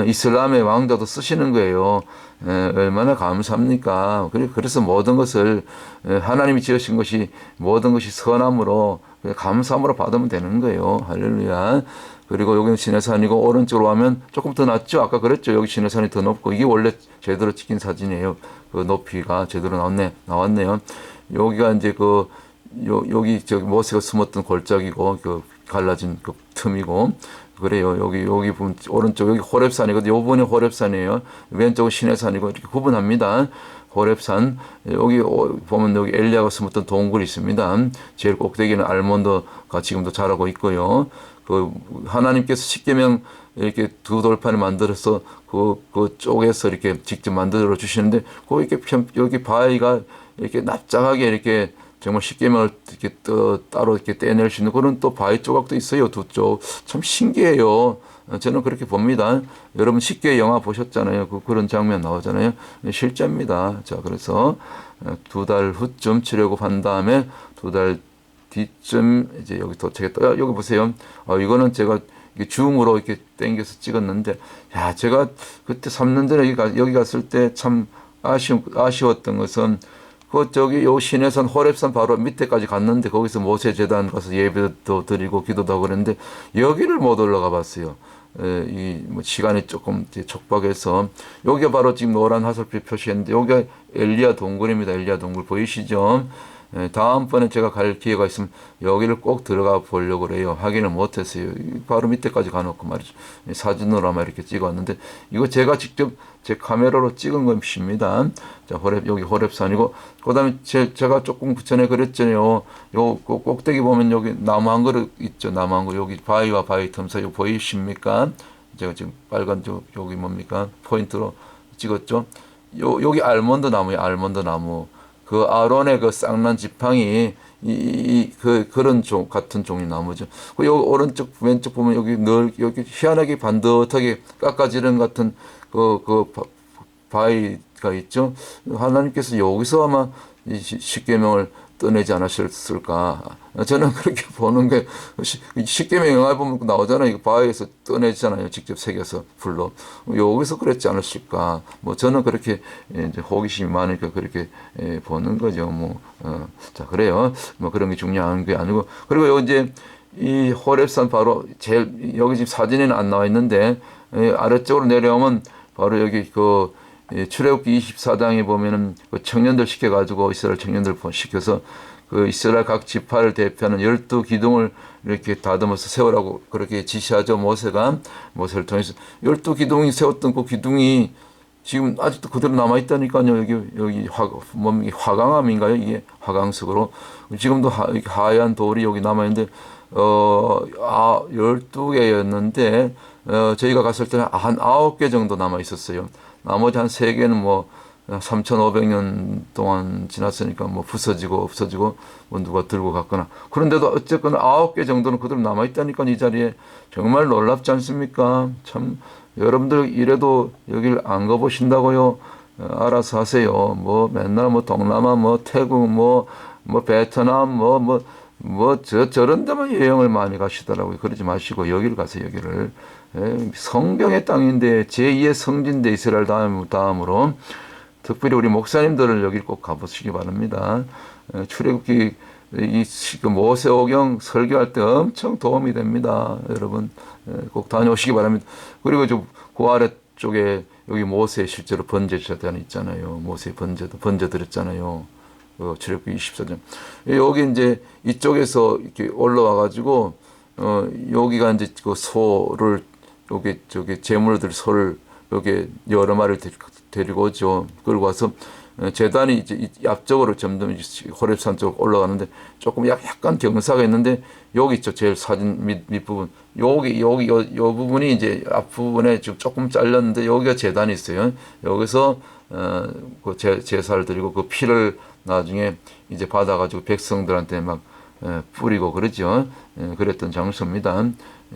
Speaker 1: 이슬람의 왕자도 쓰시는 거예요. 얼마나 감사합니까? 그래서 모든 것을 하나님이 지으신 것이 모든 것이 선함으로 감사함으로 받으면 되는 거예요. 할렐루야. 그리고 여기는 시내산이고 오른쪽으로 가면 조금 더 낮죠. 아까 그랬죠. 여기 시내산이 더 높고 이게 원래 제대로 찍힌 사진이에요. 그 높이가 제대로 나왔네요. 여기가 이제 여기 모세가 숨었던 골짜기고 그 갈라진 그 틈이고 그래요. 여기 보면 오른쪽 여기 호렙산이거든요. 요 부분이 호렙산이에요. 왼쪽은 시내산이고 이렇게 구분합니다. 호렙산 여기 보면 여기 엘리야가 숨었던 동굴이 있습니다. 제일 꼭대기는 알몬드가 지금도 자라고 있고요. 그 하나님께서 십계명 이렇게 두 돌판을 만들어서 그 쪽에서 이렇게 직접 만들어 주시는데 이렇게 여기 바위가 이렇게 납작하게 이렇게 정말 십계명을 이렇게 따로 이렇게 떼낼 수 있는 그런 또 바위 조각도 있어요. 두 쪽 참 신기해요. 저는 그렇게 봅니다. 여러분 쉽게 영화 보셨잖아요. 그런 장면 나오잖아요. 실제입니다. 자, 그래서 2달 후쯤 출애굽한 다음에 2달 뒤쯤 이제 여기 도착했다. 여기 보세요. 이거는 제가 줌으로 이렇게 당겨서 찍었는데, 야, 제가 그때 3년 전에 여기 갔을 때 참 아쉬웠던 것은 요 시내산 호렙산 바로 밑에까지 갔는데 거기서 모세 제단 가서 예배도 드리고 기도도 하고 그랬는데 여기를 못 올라가 봤어요. 뭐 시간이 조금 촉박해서 여기가 바로 지금 노란 화살표 표시했는데 여기가 엘리야 동굴입니다. 엘리야 동굴 보이시죠? 다음번에 제가 갈 기회가 있으면 여기를 꼭 들어가 보려고 그래요. 확인을 못했어요. 바로 밑에까지 가놓고 말이죠. 사진으로 아마 이렇게 찍었는데 이거 제가 직접 제 카메라로 찍은 것입니다. 자, 여기 호렙산이고 그다음에 제가 조금 전에 그랬잖아요. 요 꼭대기 보면 여기 나무 한 그릇 있죠. 나무 한 그릇 여기 바위와 바위 틈 사이 보이십니까? 제가 지금 빨간 여기 뭡니까? 포인트로 찍었죠. 여기 알몬드 나무예요. 알몬드 나무. 그 아론의 그 쌍난 지팡이 그런 같은 종류 나무죠. 그 여기 오른쪽 왼쪽 보면 여기 희한하게 반듯하게 깎아지른 같은 바위가 있죠. 하나님께서 여기서 아마 이 십계명을 떠내지 않으셨을까. 저는 그렇게 보는 게, 십계명 영화에 보면 나오잖아요. 이거 바위에서 떠내잖아요. 직접 새겨서 불로. 여기서 그랬지 않으실까. 뭐 저는 그렇게 이제 호기심이 많으니까 그렇게 보는 거죠. 자, 그래요. 뭐 그런 게 중요한 게 아니고. 그리고 요 이제 이 호렙산 바로 제일, 여기 지금 사진에는 안 나와 있는데, 아래쪽으로 내려오면 바로 여기 출애굽기 24장에 보면은 그 청년들 시켜가지고 이스라엘 청년들 시켜서 그 이스라엘 각 지파를 대표하는 12기둥을 이렇게 다듬어서 세우라고 그렇게 지시하죠. 모세를 통해서 12기둥이 세웠던 그 기둥이 지금 아직도 그대로 남아있다니까요. 여기 화강암인가요? 이게 화강석으로. 지금도 하얀 돌이 여기 남아있는데, 12개였는데, 저희가 갔을 때는 한 9개 정도 남아있었어요. 나머지 한 3개는 3,500년 동안 지났으니까 부서지고 없어지고 누가 들고 갔거나. 그런데도 어쨌거나 9개 정도는 그대로 남아있다니까 이 자리에. 정말 놀랍지 않습니까? 참, 여러분들 이래도 여길 안 가보신다고요? 알아서 하세요. 맨날 동남아, 태국, 베트남, 저런 데만 여행을 많이 가시더라고요. 그러지 마시고 여기를 가세요, 여기를. 성경의 땅인데, 제2의 성지인데, 이스라엘 다음으로. 특별히 우리 목사님들을 여길 꼭 가보시기 바랍니다. 출애굽기 모세오경 설교할 때 엄청 도움이 됩니다. 여러분 꼭 다녀오시기 바랍니다. 그리고 그 아래쪽에 여기 모세 실제로 번제자단 있잖아요. 모세 번제 드렸잖아요. 출애굽기 24장. 여기 이제 이쪽에서 이렇게 올라와 가지고 여기가 이제 그 소를 저기 제물들 소를 여기 여러 마리를 데리고 오죠. 그리고 와서 제단이 이제 앞쪽으로 점점 호렙산 쪽으로 올라가는데 조금 약간 경사가 있는데 여기 있죠. 제일 사진 밑부분. 요 부분이 이제 앞부분에 지금 조금 잘렸는데 여기가 제단이 있어요. 여기서 그 제사를 드리고 그 피를 나중에 이제 받아가지고 백성들한테 막 뿌리고 그러죠. 그랬던 장소입니다.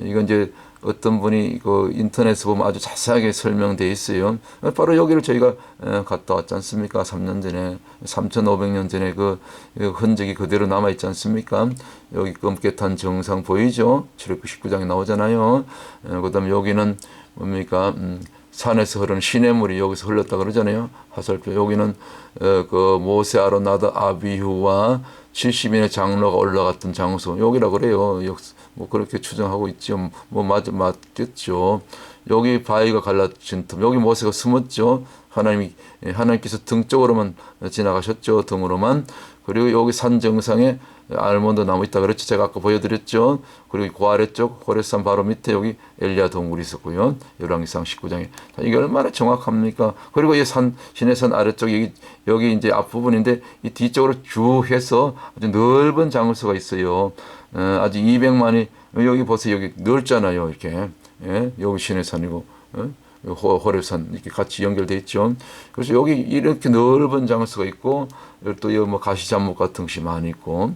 Speaker 1: 이건 이제 어떤 분이 그 인터넷에 보면 아주 자세하게 설명되어 있어요. 바로 여기를 저희가 갔다 왔지 않습니까? 3년 전에, 3,500년 전에 그 흔적이 그대로 남아있지 않습니까? 여기 검게탄 정상 보이죠? 출애굽기 19장에 나오잖아요. 그 다음에 여기는 뭡니까? 산에서 흐르는 시냇물이 여기서 흘렀다 그러잖아요. 하설표. 여기는 그 모세, 아론, 나답, 아비후와 70인의 장로가 올라갔던 장소. 여기라 그래요. 그렇게 추정하고 있죠. 맞겠죠. 여기 바위가 갈라진 틈. 여기 모세가 숨었죠. 하나님께서 등 쪽으로만 지나가셨죠. 등으로만. 그리고 여기 산 정상에 알몬드 나무 있다 그랬죠. 제가 아까 보여드렸죠. 그리고 그 아래쪽 호렙산 바로 밑에 여기 엘리야 동굴이 있었고요. 열왕기상 19장에. 이게 얼마나 정확합니까? 그리고 이 시내산 아래쪽 여기 이제 앞부분인데 이 뒤쪽으로 쭉 해서 아주 넓은 장소가 있어요. 아주 200만이 여기 보세요. 여기 넓잖아요. 이렇게. 예? 여기 시내산이고 호렙산 이렇게 같이 연결돼 있죠. 그래서 여기 이렇게 넓은 장소가 있고 또 여기 가시작목 같은 것이 많이 있고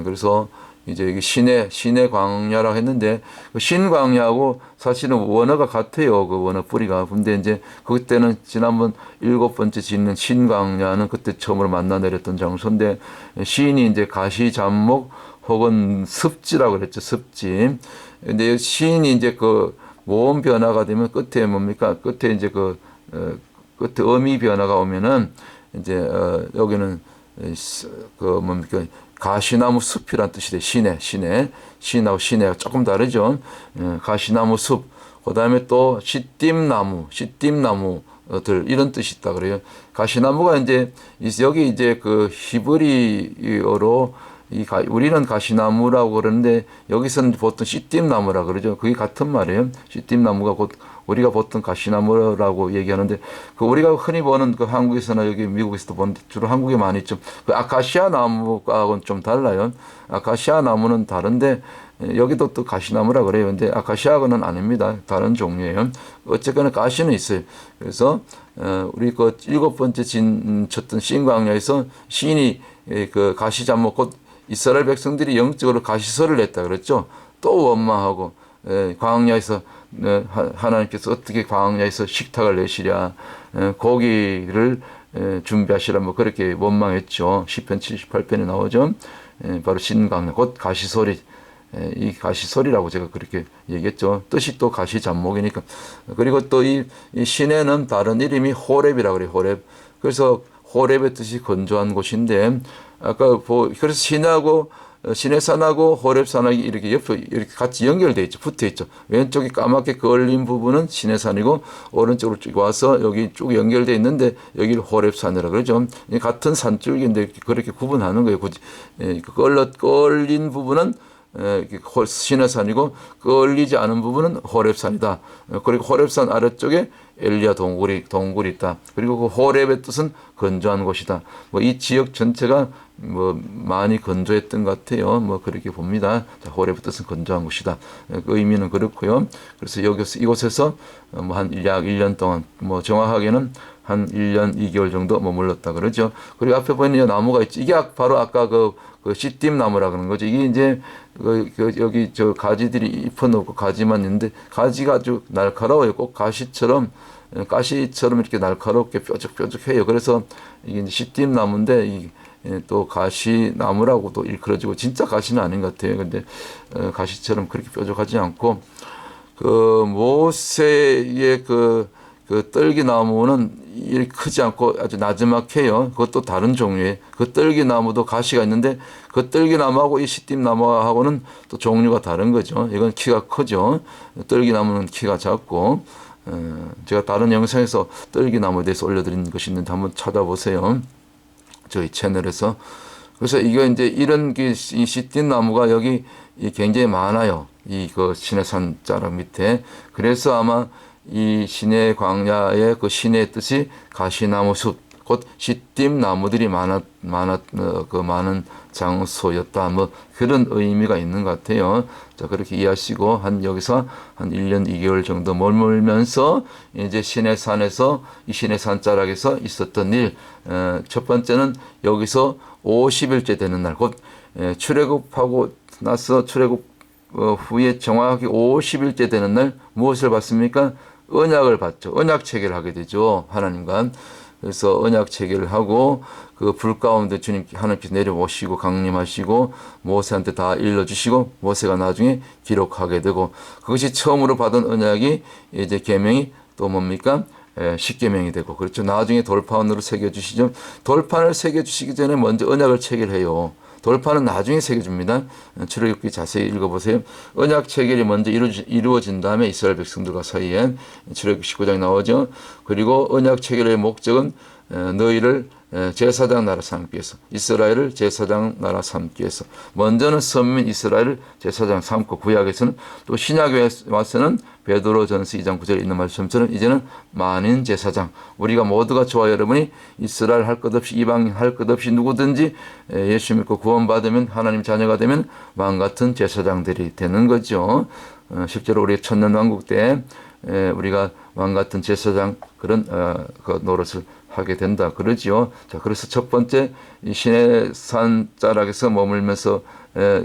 Speaker 1: 그래서 이제 여기 시내 광야라고 했는데 그 신광야하고 사실은 원어가 같아요. 그 원어 뿌리가. 근데 이제 그때는 지난번 7번째 짓는 신광야는 그때 처음으로 만나 내렸던 장소인데 신이 이제 가시작목 혹은 습지라고 그랬죠. 습지. 근데 신이 이제 그 모음 변화가 되면 끝에 뭡니까? 끝에 이제 끝에 어미 변화가 오면은 이제 여기는 그 뭡니까? 가시나무 숲이란 뜻이 돼요. 신하고 시내가 조금 다르죠. 가시나무 숲. 그다음에 또 시띠나무들 이런 뜻이 있다 그래요. 가시나무가 이제 여기 이제 그 히브리어로 우리는 가시나무라고 그러는데 여기서는 보통 씨띠나무라 그러죠. 그게 같은 말이에요. 씨띠나무가 곧 우리가 보통 가시나무라고 얘기하는데 그 우리가 흔히 보는 그 한국에서나 여기 미국에서도 보는데 주로 한국에 많이 있죠. 그 아카시아 나무하고는 좀 달라요. 아카시아 나무는 다른데 여기도 또 가시나무라 그래요. 근데 아카시아는 아닙니다. 다른 종류예요. 어쨌거나 가시는 있어요. 그래서 우리 그 7번째 쳤던 신광야에서 시인이 그 가시 잡목 곧 이스라엘 백성들이 영적으로 가시설을 냈다 그랬죠. 또 원망하고 광야에서 하나님께서 어떻게 광야에서 식탁을 내시랴, 고기를 준비하시라, 뭐 그렇게 원망했죠. 시편 78편에 나오죠. 바로 신광야 곧 가시소리, 이 가시소리라고 제가 그렇게 얘기했죠. 뜻이 또 가시 잡목이니까. 그리고 또 이 시내는 다른 이름이 호렙이라고 그래요. 호렙. 그래서 호렙의 뜻이 건조한 곳인데, 아까 그래서 시내산하고 호렙산하고 이렇게 옆에 이렇게 같이 연결돼 있죠. 붙어 있죠. 왼쪽이 까맣게 그을린 부분은 시내산이고, 오른쪽으로 쭉 와서 여기 쭉 연결돼 있는데 여기를 호렙산이라 그러죠. 같은 산줄기인데 그렇게 구분하는 거예요. 굳이 끌린 부분은 시내산이고 끌리지 않은 부분은 호렙산이다. 그리고 호렙산 아래쪽에 엘리야 동굴이 있다. 그리고 그 호렙의 뜻은 건조한 곳이다. 뭐 이 지역 전체가 뭐 많이 건조했던 것 같아요. 뭐 그렇게 봅니다. 자, 호렙의 뜻은 건조한 곳이다. 그 의미는 그렇고요. 그래서 이곳에서 뭐 한 약 1년 동안, 뭐 정확하게는 한 1년 2개월 정도 머물렀다 그러죠. 그리고 앞에 보이는 나무가 있죠. 이게 바로 아까 그 시띠임 나무라 그러는 거죠. 이게 이제 여기 저 가지들이 잎은 없고 가지만 있는데 가지가 아주 날카로워요. 꼭 가시처럼 이렇게 날카롭게 뾰족뾰족해요. 그래서 이게 이제 시띠임 나무인데 또 가시 나무라고도 일컬어지고 진짜 가시는 아닌 것 같아요. 근데 가시처럼 그렇게 뾰족하지 않고 그 모세의 그 떨기나무는 이렇게 크지 않고 아주 나지막해요. 그것도 다른 종류의 그 떨기나무도 가시가 있는데 그 떨기나무하고 이 시띠임나무하고는 또 종류가 다른 거죠. 이건 키가 크죠. 떨기나무는 키가 작고, 제가 다른 영상에서 떨기나무에 대해서 올려드린 것이 있는데 한번 찾아보세요. 저희 채널에서. 그래서 이거 이제 이런 이 시띠임나무가 여기 굉장히 많아요. 그 시내산 자락 밑에. 그래서 아마 이 시내 광야의 그 시내의 뜻이 가시나무 숲, 곧 시띠임 나무들이 많은 장소였다. 뭐 그런 의미가 있는 것 같아요. 자, 그렇게 이해하시고 여기서 한 1년 2개월 정도 머물면서 이제 시내산에서 이 시내산 자락에서 있었던 일, 첫 번째는 여기서 50일째 되는 날, 곧 출애굽하고 나서 출애굽 후에 정확하게 50일째 되는 날 무엇을 받습니까? 언약을 받죠. 언약 체결을 하게 되죠. 하나님과. 그래서 언약 체결을 하고 그 불 가운데 하나님께서 내려오시고 강림하시고 모세한테 다 일러주시고 모세가 나중에 기록하게 되고, 그것이 처음으로 받은 언약이 이제 계명이 또 뭡니까? 십계명이 되고, 그렇죠. 나중에 돌판으로 새겨주시죠. 돌판을 새겨주시기 전에 먼저 언약을 체결해요. 돌판은 나중에 새겨줍니다. 출애굽기 자세히 읽어보세요. 언약 체결이 먼저 이루어진 다음에 이스라엘 백성들과 사이에 출애굽기 19장에 나오죠. 그리고 언약 체결의 목적은 너희를 제사장 나라 삼기 위해서, 이스라엘을 제사장 나라 삼기 위해서. 먼저는 선민 이스라엘을 제사장 삼고, 구약에서는 또 신약에 와서는 베드로전서 2장 9절에 있는 말씀처럼 이제는 만인 제사장, 우리가 모두가 저와 여러분이 이스라엘 할 것 없이 이방인 할 것 없이 누구든지 예수 믿고 구원받으면 하나님 자녀가 되면 왕같은 제사장들이 되는 거죠. 실제로 우리 천년왕국 때 우리가 왕같은 제사장 그런 그 노릇을 하게 된다 그러지요. 자, 그래서 첫 번째 이 시내산 자락에서 머물면서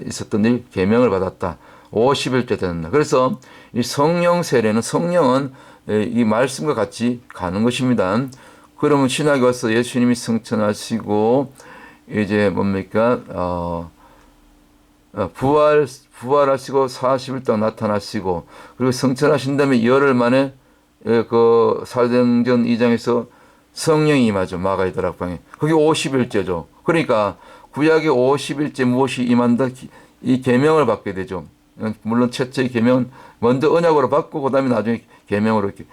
Speaker 1: 있었던 일, 계명을 받았다. 50일째 되는 날. 그래서 이 성령 세례는, 성령은 이 말씀과 같이 가는 것입니다. 그러면 신학에 와서 예수님이 승천하시고 이제 뭡니까? 부활하시고 40일 동안 나타나시고, 그리고 승천하신 다음에 열흘 만에 그 사도행전 2장에서 성령이 임하죠. 마가의 다락방에. 그게 50일째죠. 그러니까 구약의 50일째 무엇이 임한다? 이 계명을 받게 되죠. 물론 첫째 계명은 먼저 언약으로 받고 그다음에 나중에 계명으로 이렇게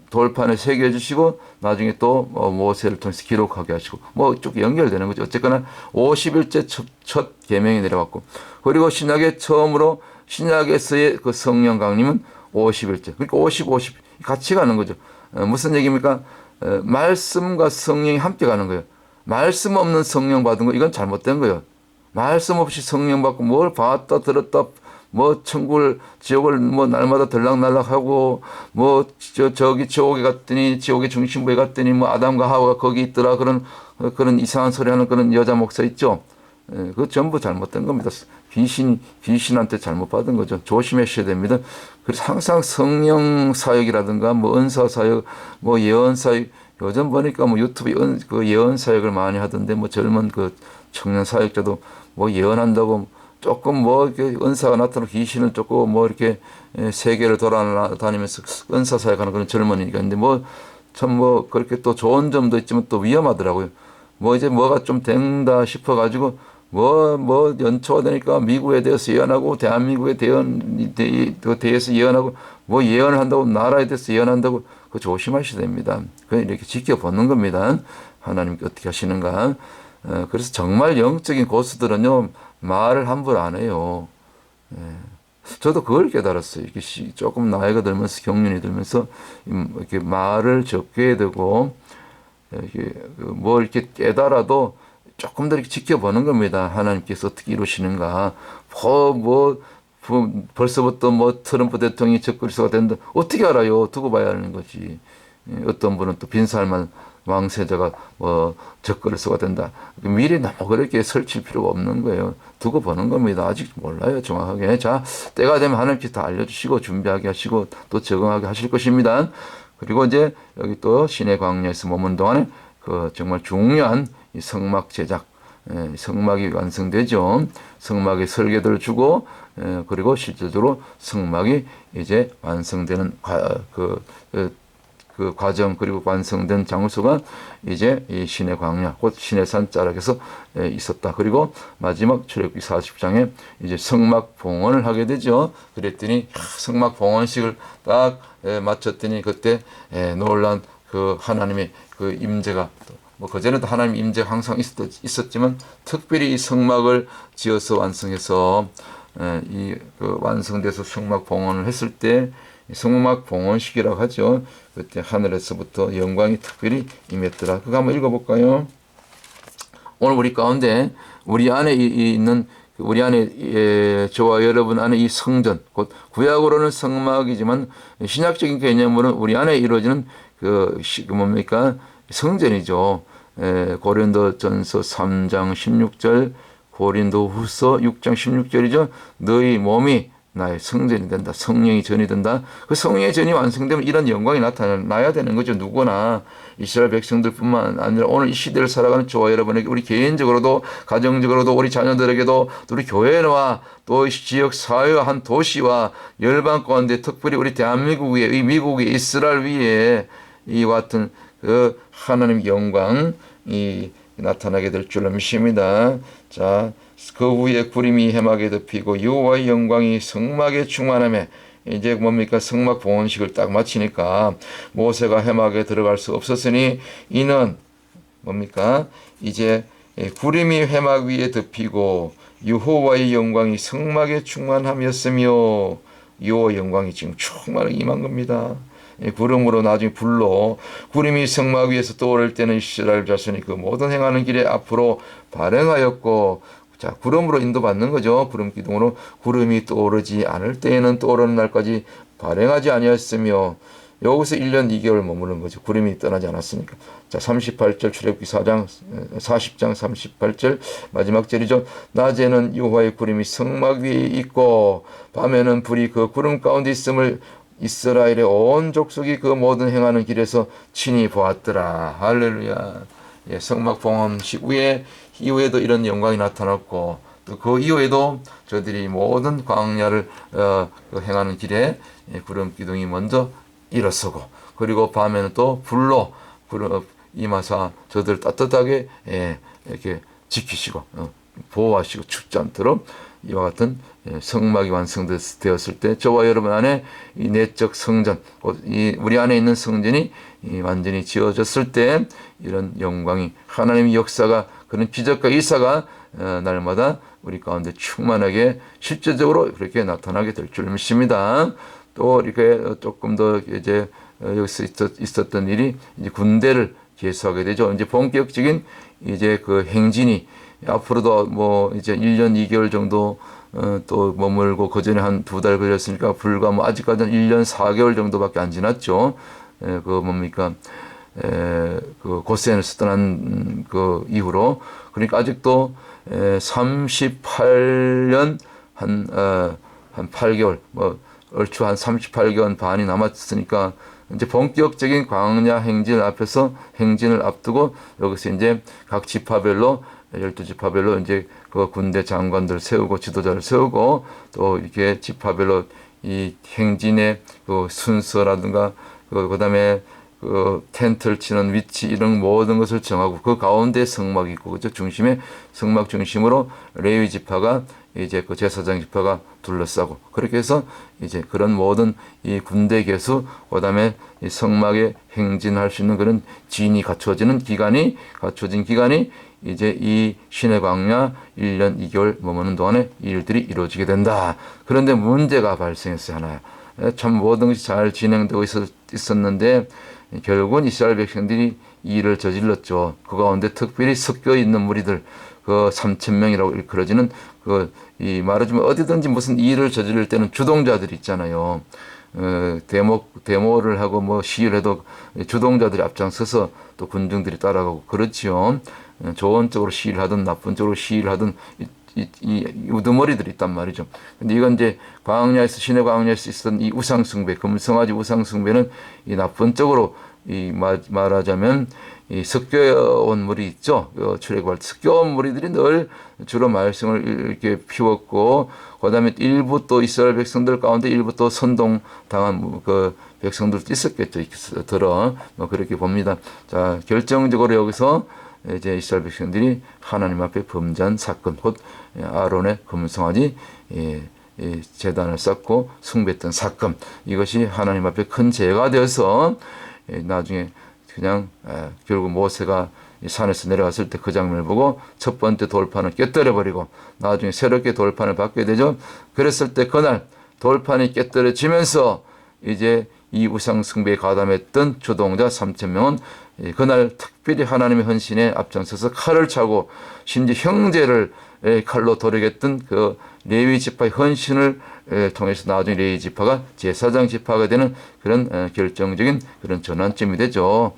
Speaker 1: 돌판에 새겨 주시고 나중에 또 모세를 통해서 기록하게 하시고 뭐 쭉 연결되는 거죠. 어쨌거나 50일째 첫 계명이 내려왔고, 그리고 신약의 처음으로 신약에서의 그 성령 강림은 50일째. 그러니까 50 같이 가는 거죠. 무슨 얘기입니까? 말씀과 성령이 함께 가는 거예요. 말씀 없는 성령 받은 거, 이건 잘못된 거예요. 말씀 없이 성령 받고 뭘 봤다 들었다 뭐 천국을 지옥을 뭐 날마다 들락날락하고 뭐 저기 지옥에 갔더니 지옥의 중심부에 갔더니 뭐 아담과 하와가 거기 있더라 그런 이상한 소리 하는 그런 여자 목사 있죠. 예, 그거 전부 잘못된 겁니다. 귀신한테 잘못 받은 거죠. 조심하셔야 됩니다. 그래서 항상 성령 사역이라든가 뭐 은사 사역, 뭐 예언 사역, 요즘 보니까 뭐 유튜브에 그 예언 사역을 많이 하던데 뭐 젊은 그 청년 사역자도 뭐 예언한다고 조금 뭐 이렇게 은사가 나타나고 귀신을 조금 뭐 이렇게 세계를 돌아다니면서 은사 사역하는 그런 젊은이가 있는데 뭐 참 뭐 그렇게 또 좋은 점도 있지만 또 위험하더라고요. 뭐 이제 뭐가 좀 된다 싶어가지고 뭐 연초가 되니까 미국에 대해서 예언하고 대한민국에 대해서 예언하고 뭐 예언을 한다고 나라에 대해서 예언한다고 그거 조심하셔야 됩니다. 그냥 이렇게 지켜보는 겁니다. 하나님께 어떻게 하시는가. 그래서 정말 영적인 고수들은요 말을 함부로 안 해요. 저도 그걸 깨달았어요. 이렇게 조금 나이가 들면서 경륜이 들면서 이렇게 말을 적게 해야 되고 뭐 이렇게 깨달아도 조금 더 이렇게 지켜보는 겁니다. 하나님께서 어떻게 이루시는가. 벌써부터 뭐 트럼프 대통령이 적그리스도가 된다. 어떻게 알아요? 두고 봐야 하는 거지. 어떤 분은 또 빈살만 왕세자가 뭐 적그리스도가 된다. 미리 너무 그렇게 설칠 필요가 없는 거예요. 두고 보는 겁니다. 아직 몰라요. 정확하게. 자, 때가 되면 하나님께서 다 알려주시고 준비하게 하시고 또 적응하게 하실 것입니다. 그리고 이제 여기 또 신의 광야에서 머문 동안에 그 정말 중요한 이 성막 제작, 성막이 완성되죠. 성막의 설계도를 주고, 그리고 실질적으로 성막이 이제 완성되는 그 과정 그리고 완성된 장소가 이제 이 신의 광야, 곧 신의 산 자락에서 있었다. 그리고 마지막 출애굽기 40장에 이제 성막 봉헌을 하게 되죠. 그랬더니 성막 봉헌식을 딱 마쳤더니 그때 놀란 그 하나님의 그 임재가 뭐 그전에도 하나님 임재가 항상 있었지만 특별히 이 성막을 지어서 완성해서 그 완성돼서 성막 봉헌을 했을 때 성막 봉헌식이라고 하죠. 그때 하늘에서부터 영광이 특별히 임했더라. 그거 한번 읽어볼까요? 오늘 우리 가운데 우리 안에 있는 우리 안에 저와 여러분 안에 이 성전 곧 구약으로는 성막이지만 신약적인 개념으로는 우리 안에 이루어지는 그 뭡니까 성전이죠. 고린도전서 3장 16절 고린도후서 6장 16절이죠. 너희 몸이 나의 성전이 된다. 성령이 전이 된다. 그 성령의 전이 완성되면 이런 영광이 나타나야 되는 거죠. 누구나 이스라엘 백성들뿐만 아니라 오늘 이 시대를 살아가는 저와 여러분에게 우리 개인적으로도 가정적으로도 우리 자녀들에게도 또 우리 교회와 또 지역 사회와 한 도시와 열방 가운데 특별히 우리 대한민국 위에 이 미국의 이스라엘 위에 이와 같은 그 하나님 영광이 나타나게 될 줄로 믿습니다. 자, 그 후에 구름이 해막에 덮이고 여호와의 영광이 성막에 충만하며 이제 뭡니까 성막 봉헌식을 딱 마치니까 모세가 해막에 들어갈 수 없었으니 이는 뭡니까 이제 구름이 해막 위에 덮이고 여호와의 영광이 성막에 충만함이었으며 여호와의 영광이 지금 충만하게 임한 겁니다. 구름으로 나중에 불로 구름이 성막 위에서 떠오를 때는 이스라엘 자손이 그 모든 행하는 길에 앞으로 발행하였고 자 구름으로 인도받는 거죠. 구름 기둥으로 구름이 떠오르지 않을 때에는 떠오르는 날까지 발행하지 아니하였으며 여기서 1년 2개월 머무는 거죠. 구름이 떠나지 않았으니까. 자 38절 출애굽기 40장 38절 마지막 절이죠. 낮에는 여호와의 구름이 성막 위에 있고 밤에는 불이 그 구름 가운데 있음을 이스라엘의 온 족속이 그 모든 행하는 길에서 친히 보았더라. 할렐루야. 예, 성막 봉헌식 이후에도 이런 영광이 나타났고 또 그 이후에도 저들이 모든 광야를 행하는 길에 구름 기둥이 먼저 일어서고 그리고 밤에는 또 불로 임하사 저들을 따뜻하게 이렇게 지키시고 보호하시고 춥지 않도록 이와 같은 성막이 완성되었을 때 저와 여러분 안에 이 내적 성전, 우리 안에 있는 성전이 완전히 지어졌을 때 이런 영광이 하나님의 역사가 그런 기적과 일사가 날마다 우리 가운데 충만하게 실제적으로 그렇게 나타나게 될 줄 믿습니다. 또 이렇게 조금 더 이제 여기서 있었던 일이 이제 군대를 개수하게 되죠. 이제 본격적인 이제 그 행진이 앞으로도 뭐 이제 1년 2개월 정도 또 머물고 그 전에 한 2달 걸렸으니까 불과 뭐 아직까지는 1년 4개월 정도밖에 안 지났죠. 그 뭡니까 그 고센에서 떠난 그 이후로. 그러니까 아직도 38년 한 8개월 뭐 얼추 한 38개월 반이 남았으니까 이제 본격적인 광야 행진을 앞두고 여기서 이제 각 지파별로 12지파별로 이제 그 군대 장관들 세우고 지도자를 세우고 또 이렇게 지파별로 이 행진의 그 순서라든가 그다음에 그 텐트를 치는 위치 이런 모든 것을 정하고 그 가운데 성막이 있고 그죠. 중심에 성막 중심으로 레위 지파가 이제 그 제사장 지파가 둘러싸고 그렇게 해서 이제 그런 모든 이 군대 개수 그다음에 이 성막에 행진할 수 있는 그런 진이 갖춰진 기간이 이제 이 신의 광야 1년 2개월 머무는 동안에 이 일들이 이루어지게 된다. 그런데 문제가 발생했어요. 하나. 참 모든 것이 잘 진행되고 있었는데 결국은 이스라엘 백성들이 이 일을 저질렀죠. 그 가운데 특별히 섞여 있는 무리들 그 3,000명이라고 일컬어지는 이 말하자면 어디든지 무슨 일을 저지를 때는 주동자들이 있잖아요. 데모를 하고 뭐 시위를 해도 주동자들이 앞장서서 또 군중들이 따라가고 그렇지요. 좋은 쪽으로 시위를 하든 나쁜 쪽으로 시위를 하든 이 우두머리들이 있단 말이죠. 근데 이건 이제 신의 광야에서 있었던 이 우상숭배, 금성아지 우상숭배는 이 나쁜 쪽으로 말하자면 이 섞여온 무리 있죠. 출애굽할 때 섞여온 무리들이 늘 주로 말씀을 이렇게 피웠고, 그다음에 일부 또 이스라엘 백성들 가운데 일부 또 선동당한 그 백성들도 있었겠죠. 뭐 그렇게 봅니다. 자, 결정적으로 여기서 이제 이스라엘 백성들이 하나님 앞에 범죄한 사건, 곧 아론의 금송아지 제단을 쌓고 숭배했던 사건, 이것이 하나님 앞에 큰 죄가 되어서 나중에 그냥 결국 모세가 산에서 내려갔을 때 그 장면을 보고 첫 번째 돌판을 깨뜨려버리고 나중에 새롭게 돌판을 받게 되죠. 그랬을 때 그날 돌판이 깨뜨려지면서 이제 이 우상 숭배에 가담했던 주동자 3,000명은 그날 특별히 하나님의 헌신에 앞장서서 칼을 차고 심지어 형제를 칼로 도륙했던 그 레위 지파의 헌신을 통해서 나중에 레위 지파가 제사장 지파가 되는 그런 결정적인 그런 전환점이 되죠.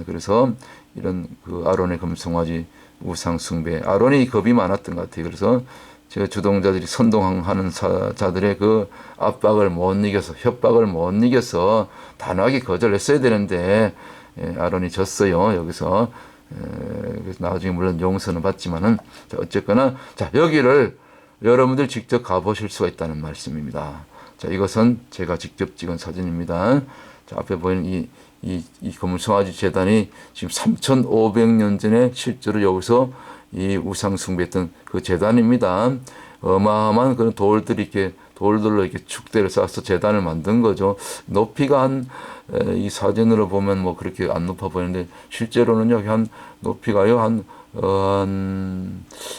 Speaker 1: 그래서 이런 그 아론의 금송아지 우상 숭배, 아론이 겁이 많았던 것 같아요. 그래서 제가 주동자들이 선동하는 자들의 그 압박을 못 이겨서, 협박을 못 이겨서 단호하게 거절했어야 되는데 아론이 졌어요. 여기서 그래서 나중에 물론 용서는 받지만은 어쨌거나 자, 여기를 여러분들 직접 가보실 수가 있다는 말씀입니다. 자, 이것은 제가 직접 찍은 사진입니다. 자, 앞에 보이는 이 금송아지 재단이 지금 3,500년 전에 실제로 여기서 이 우상 숭배했던 그 재단입니다. 어마어마한 그런 돌들로 이렇게 축대를 쌓아서 재단을 만든 거죠. 높이가 이 사진으로 보면 뭐 그렇게 안 높아 보이는데 실제로는 여기 높이가요 한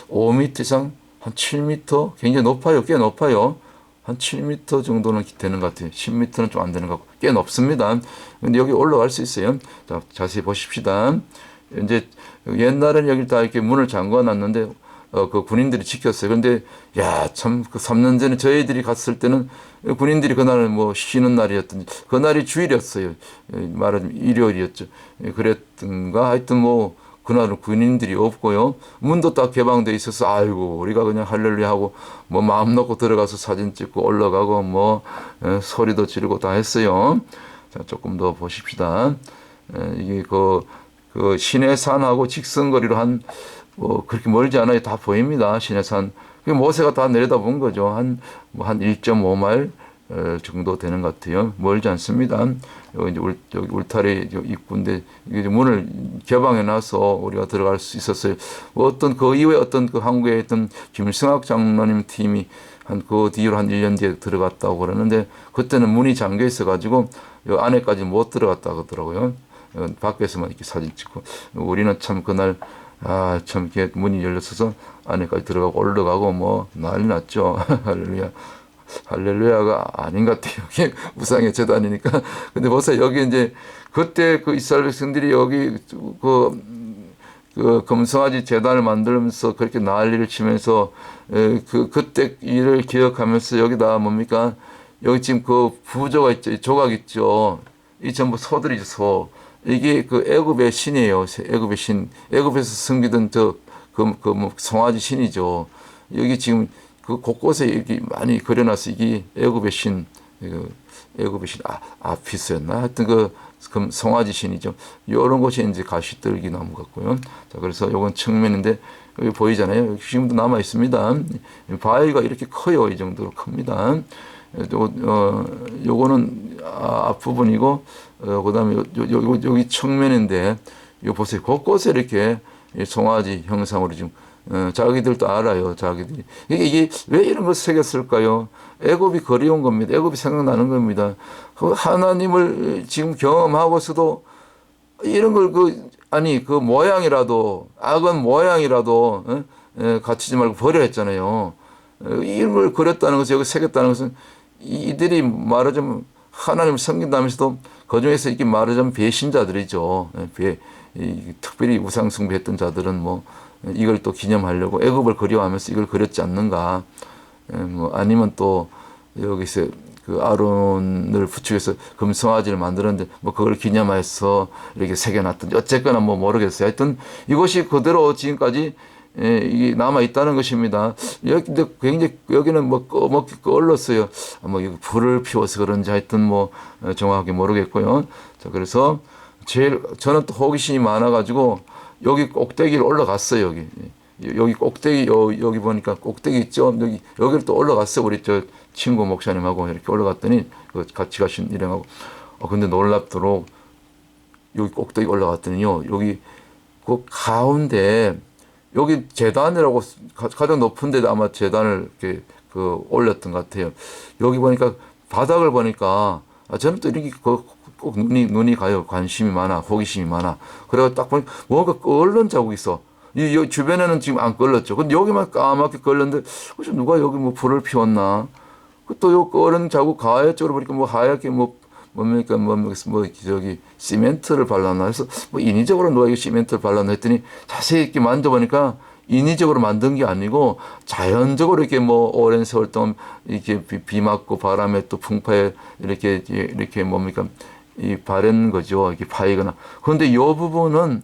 Speaker 1: 5m 이상, 한 7m, 굉장히 높아요. 꽤 높아요. 한 7m 정도는 되는 것 같아요. 10m는 좀 안 되는 것 같고 꽤 높습니다. 근데 여기 올라갈 수 있어요. 자, 자세히 보십시다. 이제 옛날에는 여기 다 이렇게 문을 잠궈 놨는데 그 군인들이 지켰어요. 그런데 야, 참 그 3년 전에 저희들이 갔을 때는 군인들이 그날은 뭐 쉬는 날이었던지 그날이 주일이었어요. 말하자면 일요일이었죠. 그랬던가 하여튼 뭐 그날은 군인들이 없고요. 문도 딱 개방돼 있어서 아이고 우리가 그냥 할렐루야 하고 뭐 마음 놓고 들어가서 사진 찍고 올라가고 뭐 소리도 지르고 다 했어요. 자, 조금 더 보십시다. 이게 그 시내산하고 직선거리로 그렇게 멀지 않아요. 다 보입니다. 시내산. 모세가 다 내려다본 거죠. 한 1.5마일 정도 되는 것 같아요. 멀지 않습니다. 여기 이제 여기 울타리 입구인데 이게 문을 개방해 놔서 우리가 들어갈 수 있었어요. 어떤 그 이후에 어떤 그 한국에 있던 김승학 장로님 팀이 그 뒤로 한 1년 뒤에 들어갔다고 그러는데 그때는 문이 잠겨 있어 가지고 요 안에까지 못 들어갔다고 하더라고요. 밖에서만 이렇게 사진 찍고 우리는 참 그날 참 이렇게 문이 열렸어서 안에까지 들어가고 올라가고 뭐 난리 났죠. 할렐루야. 할렐루야가 아닌 것 같아요. 이게 우상의 재단이니까. 근데 보세요. 여기 이제 그때 그 이스라엘 백성들이 여기 그 금송아지 재단을 만들면서 그렇게 난리를 치면서 그때 일을 기억하면서 여기다 뭡니까? 여기 지금 그 부조가 있죠. 조각 있죠. 이 전부 소들이죠, 소. 이게 그 애굽의 신이에요. 애굽의 신. 애굽에서 섬기던 뭐 송아지 신이죠. 여기 지금 그 곳곳에 여기 많이 그려놨어. 이게 애굽의 신. 애굽의 신 아피스였나? 하여튼 그 송아지 신이죠. 이런 곳이 이제 가시떨기 나무 같고요. 자, 그래서 요건 측면인데 여기 보이잖아요. 여기 지금도 남아 있습니다. 바위가 이렇게 커요. 이 정도로 큽니다. 요거는 앞부분이고, 그 다음에 여기 측면인데, 이거 보세요. 곳곳에 이렇게 송아지 형상으로 지금, 자기들도 알아요. 자기들이. 이게 왜 이런 걸 새겼을까요? 애굽이 그리운 겁니다. 애굽이 생각나는 겁니다. 하나님을 지금 경험하고서도 이런 걸 그 모양이라도, 악은 모양이라도, 갖추지 말고 버려 했잖아요. 이런 걸 그렸다는 것은, 여기 새겼다는 것은 이들이 말하자면 하나님을 섬긴다면서도 그 중에서 이게 말하자면 배신자들이죠. 특별히 우상숭배했던 자들은 뭐 이걸 또 기념하려고 애굽을 그리워하면서 이걸 그렸지 않는가. 뭐 아니면 또 여기서 그 아론을 부축해서 금송아지를 만들었는데 뭐 그걸 기념해서 이렇게 새겨놨든지 어쨌거나 뭐 모르겠어요. 하여튼 이것이 그대로 지금까지 이게 남아 있다는 것입니다. 근데 굉장히 여기는 뭐 꺼먹기 끓었어요. 뭐 불을 피워서 그런지 하여튼 뭐 정확하게 모르겠고요. 자, 그래서 저는 또 호기심이 많아가지고 여기 꼭대기를 올라갔어요. 여기 꼭대기 여기 보니까 꼭대기 있죠. 여기를 또 올라갔어요. 우리 저 친구 목사님하고 이렇게 올라갔더니 같이 가신 일행하고 근데 놀랍도록 여기 꼭대기 올라갔더니요. 여기 그 가운데 여기 재단이라고 가장 높은 데도 아마 재단을 이렇게 올렸던 것 같아요. 여기 보니까 바닥을 보니까 저는 또 이렇게 꼭 눈이 가요. 관심이 많아, 호기심이 많아. 그래가 딱 보니까 뭔가 끓는 자국이 있어. 이 주변에는 지금 안 끓었죠. 근데 여기만 까맣게 끓는데 혹시 누가 여기 뭐 불을 피웠나? 또 요 끓은 자국 가해 쪽으로 보니까 뭐 하얗게 뭡니까 저기 시멘트를 발랐나 해서 뭐 인위적으로 누가 이 시멘트를 발랐나 했더니 자세히 이렇게 만져보니까 인위적으로 만든 게 아니고 자연적으로 이렇게 뭐 오랜 세월 동안 이렇게 비 맞고 바람에 또 풍파에 이렇게 뭡니까 이 바른 거죠. 이렇게 파이거나. 그런데 이 부분은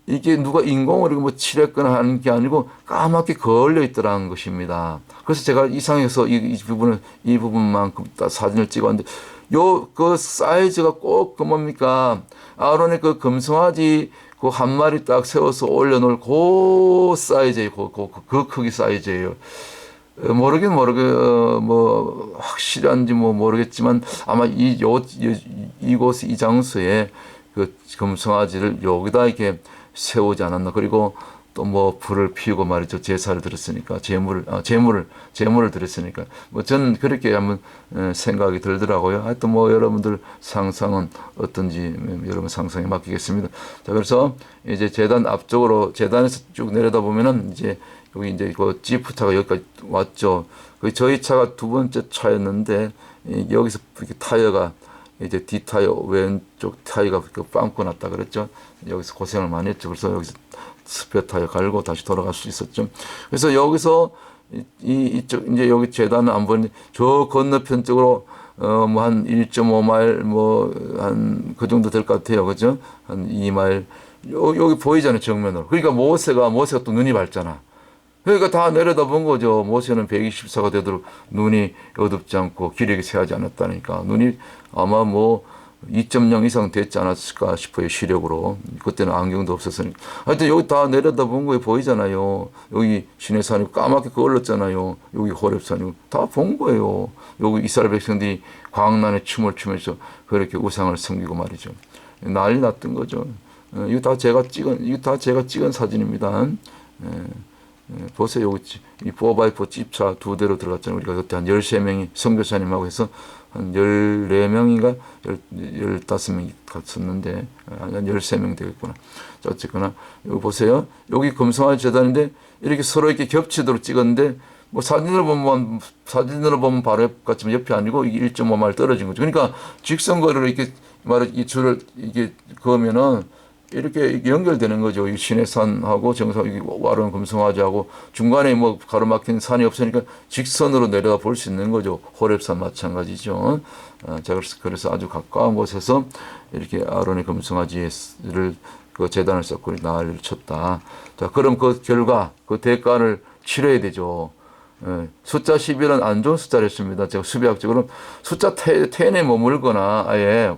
Speaker 1: 이게 누가 인공으로 뭐 칠했거나 하는 게 아니고 까맣게 걸려 있더라는 것입니다. 그래서 제가 이상해서 이 부분만큼 사진을 찍었는데 그 사이즈가 꼭 뭡니까 아론의 그 금송아지 그 한 마리 딱 세워서 올려놓을 그 사이즈예요. 그 크기 사이즈예요. 뭐 확실한지 뭐 모르겠지만 아마 이곳 이 장소에 그 금송아지를 여기다 이렇게 세우지 않았나. 그리고 또 뭐 불을 피우고 말이죠. 제사를 드렸으니까 제물을 드렸으니까 뭐 저는 그렇게 한번 생각이 들더라고요. 하여튼 뭐 여러분들 상상은 어떤지 여러분 상상에 맡기겠습니다. 자, 그래서 이제 재단 앞쪽으로 재단에서 쭉 내려다 보면은 이제 여기 이제 그 지프차가 여기까지 왔죠. 그 저희 차가 두 번째 차였는데 여기서 이렇게 타이어가 이제 뒷타이어 왼쪽 타이어가 빵꾸 났다 그랬죠. 여기서 고생을 많이 했죠. 그래서 여기서 스페어 타이어 갈고 다시 돌아갈 수 있었죠. 그래서 여기서 이쪽 이제 여기 재단은 안 보니 저 건너편 쪽으로 뭐 한 1.5마일 뭐 한 그 정도 될 것 같아요. 그죠? 한 2마일 여기 보이잖아요. 정면으로. 그러니까 모세가 또 눈이 밝잖아. 그러니까 다 내려다본 거죠. 모세는 124가 되도록 눈이 어둡지 않고 기력이 쇠하지 않았다니까. 눈이 아마 뭐 2.0 이상 됐지 않았을까 싶어요. 시력으로. 그때는 안경도 없었으니까. 하여튼 여기 다 내려다본 거에 보이잖아요. 여기 시내산이고 까맣게 그을렀잖아요. 여기 호렙산이고 다 본 거예요. 여기 이스라엘 백성들이 광란에 춤을 추면서 그렇게 우상을 섬기고 말이죠. 난리 났던 거죠. 이거 다 제가 찍은 사진입니다. 보세요. 여기 이 4x4 집차 두 대로 들어갔잖아요. 우리가 그때 한 13명이 선교사님하고 해서 한 14명인가 15명이 갔었는데 한 13명 되겠구나. 자, 어쨌거나 여기 보세요. 여기 금송아지 재단인데 이렇게 서로 이렇게 겹치도록 찍었는데 뭐 사진으로 보면 바로 옆 같지만 옆이 아니고 이게 1.5마일 떨어진 거죠. 그러니까 직선거리로 이렇게 이 줄을 이게 그으면은 이렇게 연결되는 거죠. 이 시내산하고 정상, 와론 금성화지하고 중간에 뭐 가로막힌 산이 없으니까 직선으로 내려다 볼 수 있는 거죠. 호렙산 마찬가지죠. 자, 그래서 아주 가까운 곳에서 이렇게 아론의 금성화지를 그 재단을 쌓고 난리를 쳤다. 자, 그럼 그 결과, 그 대가를 치러야 되죠. 숫자 11은 안 좋은 숫자랬습니다. 제가 수비학적으로 숫자 10에 머물거나 아예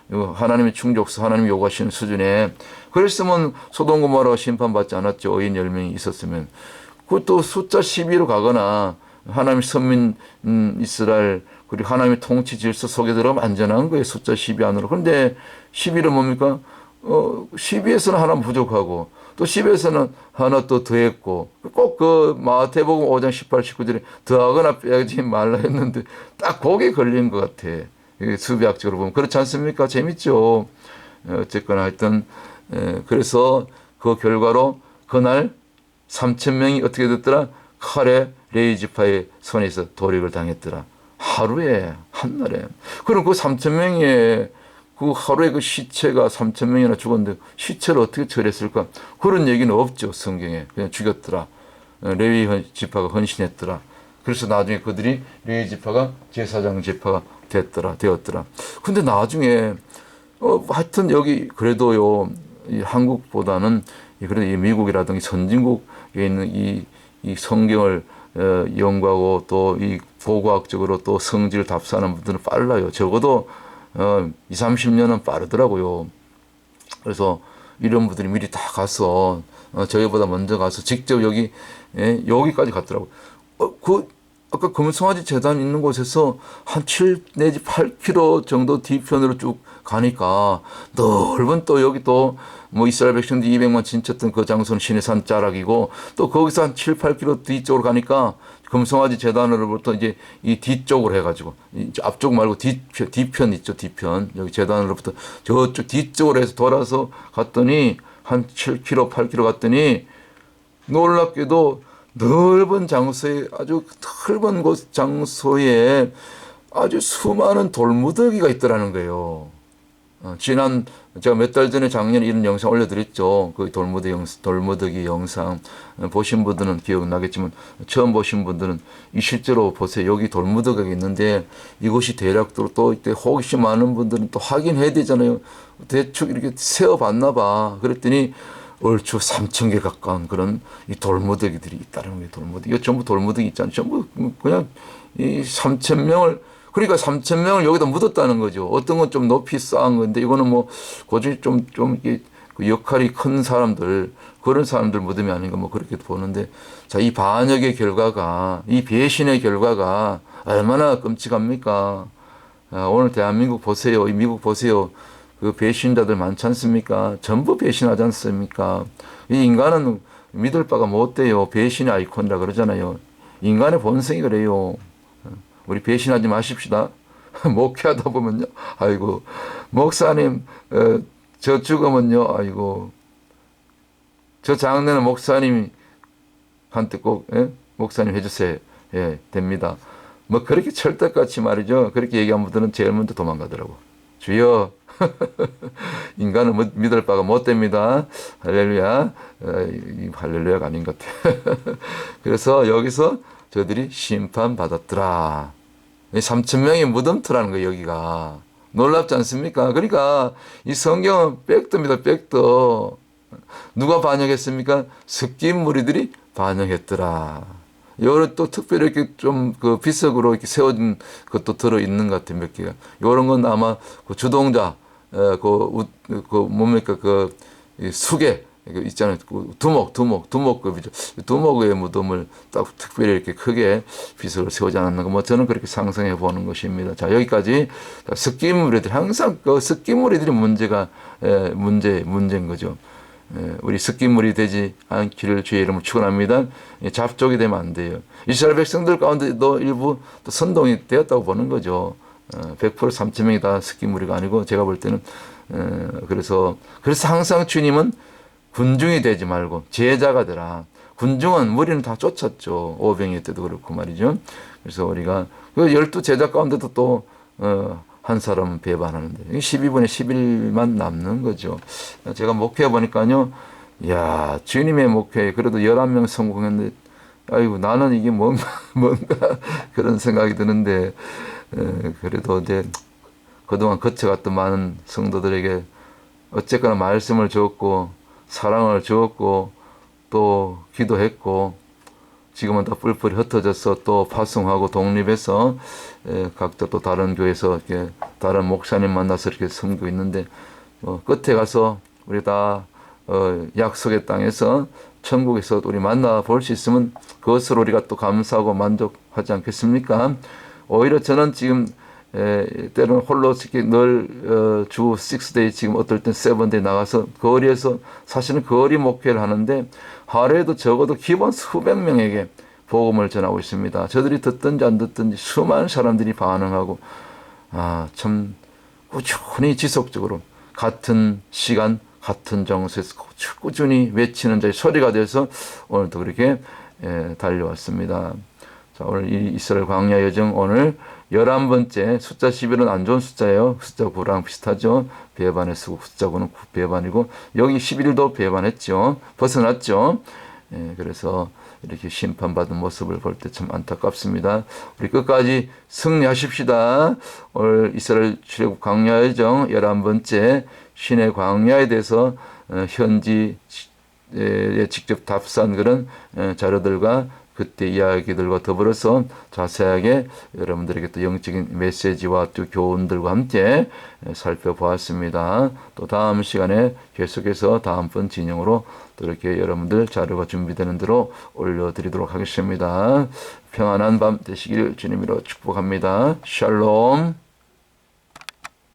Speaker 1: 하나님의 충족서, 하나님이 요구하시는 수준에 그랬으면 소돔 고모라가 심판받지 않았죠. 의인 10명이 있었으면. 그것도 숫자 12로 가거나 하나님의 선민 이스라엘 그리고 하나님의 통치 질서 속에 들어가면 안전한 거예요. 숫자 12 안으로. 그런데 11은 뭡니까? 12에서는 하나 부족하고 또 10에서는 하나 또 더했고 꼭 그 마태복음 5장 18, 19절에 더하거나 빼지 말라 했는데 딱 거기에 걸린 것 같아. 수비학적으로 보면 그렇지 않습니까? 재밌죠. 어쨌거나 하여튼 그래서 그 결과로 그날 3,000명이 어떻게 됐더라? 칼에 레위 지파의 손에서 도륙을 당했더라. 하루에 한날에. 그럼 그 3,000명의 그 하루에 그 시체가 3,000명이나 죽었는데 시체를 어떻게 처리했을까? 그런 얘기는 없죠. 성경에. 그냥 죽였더라. 레위 지파가 헌신했더라. 그래서 나중에 그들이 레위 지파가 제사장 지파가 되었더라. 근데 나중에 하여튼 여기 그래도요 이 한국보다는 그래도 이 미국이라든지 선진국에 있는 이 성경을 연구하고 또 이 보고학적으로 또 성질 답사하는 분들은 빨라요. 적어도 20, 30년은 빠르더라고요. 그래서 이런 분들이 미리 다 가서 저희보다 먼저 가서 직접 여기까지 갔더라고요. 아까 금성아지 재단 있는 곳에서 한 7 내지 8km 정도 뒤편으로 쭉 가니까 넓은 또 여기 또 뭐 이스라엘 백성들이 200만 진쳤던 그 장소는 시내산 자락이고 또 거기서 한 7, 8km 뒤쪽으로 가니까 금성아지 재단으로부터 이제 이 뒤쪽으로 해가지고 앞쪽 말고 뒤편 있죠. 뒤편 여기 재단으로부터 저쪽 뒤쪽으로 해서 돌아서 갔더니 한 7km, 8km 갔더니 놀랍게도 넓은 장소에 아주 넓은 곳 장소에 아주 수많은 돌무더기가 있더라는 거예요. 지난 제가 몇 달 전에 작년에 이런 영상 올려드렸죠. 그 돌무더기 영상 보신 분들은 기억나겠지만 처음 보신 분들은 이 실제로 보세요. 여기 돌무더기가 있는데 이곳이 대략적으로 또 이때 호기심 많은 분들은 또 확인해야 되잖아요. 대충 이렇게 세어봤나 봐. 그랬더니 얼추 3,000개 가까운 그런 이 돌무더기들이 있다는 거예요. 돌무더기. 이거 전부 돌무더기 있잖아요. 전부 그냥 이 3,000명을 그러니까 3,000명을 여기다 묻었다는 거죠. 어떤 건 좀 높이 쌓은 건데 이거는 뭐 고집이 좀 그 역할이 큰 사람들 그런 사람들 무덤이 아닌가 뭐 그렇게 보는데 자, 이 반역의 결과가 이 배신의 결과가 얼마나 끔찍합니까? 오늘 대한민국 보세요. 이 미국 보세요. 그 배신자들 많지 않습니까? 전부 배신하지 않습니까? 이 인간은 믿을 바가 못 돼요. 배신의 아이콘이라 그러잖아요. 인간의 본성이 그래요. 우리 배신하지 마십시다. 목회하다 보면요. 아이고, 목사님, 저 죽으면요. 아이고, 저 장례는 목사님이 한테 꼭, 목사님 해주세요. 예, 됩니다. 뭐 그렇게 철떡같이 말이죠. 그렇게 얘기한 분들은 제일 먼저 도망가더라고. 주여. 인간은 믿을 바가 못 됩니다. 할렐루야. 할렐루야가 아닌 것 같아. 그래서 여기서 저들이 심판받았더라. 3,000명의 무덤터라는 거예요, 여기가. 놀랍지 않습니까? 그러니까 이 성경은 백도입니다, 백도. 누가 반역했습니까? 섞인 무리들이 반역했더라. 요런 또 특별히 이렇게 좀 그 비석으로 이렇게 세워진 것도 들어있는 것 같아요, 몇 개가. 요런 건 아마 그 주동자, 뭡니까, 수계, 있잖아요. 두목급이죠. 두목의 무덤을 딱 특별히 이렇게 크게 비석을 세우지 않았는가. 뭐 저는 그렇게 상상해 보는 것입니다. 자, 여기까지 섞인 무리들, 항상 그 섞인 무리들이 문제인 거죠. 우리 섞인 무리 되지 않기를 주의 이름으로 축원합니다. 잡족이 되면 안 돼요. 이스라엘 백성들 가운데도 일부 또 선동이 되었다고 보는 거죠. 100% 3,000명이 다 섞인 무리가 아니고 제가 볼 때는 그래서 항상 주님은 군중이 되지 말고 제자가 되라. 군중은 무리는 다 쫓았죠. 오병이어 때도 그렇고 말이죠. 그래서 우리가 그 12 제자 가운데도 또 한 사람은 배반하는데 12분의 11만 남는 거죠. 제가 목회해 보니까요. 야, 주님의 목회에 그래도 11명 성공했는데 아이고 나는 이게 뭔가 그런 생각이 드는데 그래도 이제 그동안 거쳐갔던 많은 성도들에게 어쨌거나 말씀을 주었고 사랑을 주었고 또 기도했고 지금은 다 뿔뿔이 흩어져서 또 파송하고 독립해서 각자 또 다른 교회에서 이렇게 다른 목사님 만나서 이렇게 섬기고 있는데 끝에 가서 우리 다 약속의 땅에서 천국에서 우리 만나 볼 수 있으면 그것으로 우리가 또 감사하고 만족하지 않겠습니까? 오히려 저는 지금 때로는 홀로 이렇게 늘 주 6데이 지금 어떨 땐 7데이 나가서 거리에서 사실은 거리 목회를 하는데 하루에도 적어도 기본 수백 명에게 복음을 전하고 있습니다. 저들이 듣든지 안 듣든지 수많은 사람들이 반응하고 참 꾸준히 지속적으로 같은 시간 같은 정서에서 꾸준히 외치는 자의 소리가 돼서 오늘도 그렇게 달려왔습니다. 자, 오늘 이 이스라엘 광야 여정 오늘 11번째 숫자 11은 안 좋은 숫자예요. 숫자 9랑 비슷하죠. 배반에 쓰고 숫자 9는 배반이고 여기 11도 배반했죠. 벗어났죠. 그래서 이렇게 심판받은 모습을 볼 때 참 안타깝습니다. 우리 끝까지 승리하십시다. 오늘 이스라엘 출애굽 광야 여정 11번째 신의 광야에 대해서 현지에 직접 답사한 그런 자료들과 그때 이야기들과 더불어서 자세하게 여러분들에게 또 영적인 메시지와 또 교훈들과 함께 살펴보았습니다. 또 다음 시간에 계속해서 다음번 진영으로 또 이렇게 여러분들 자료가 준비되는 대로 올려드리도록 하겠습니다. 평안한 밤 되시길 주님으로 축복합니다. 샬롬.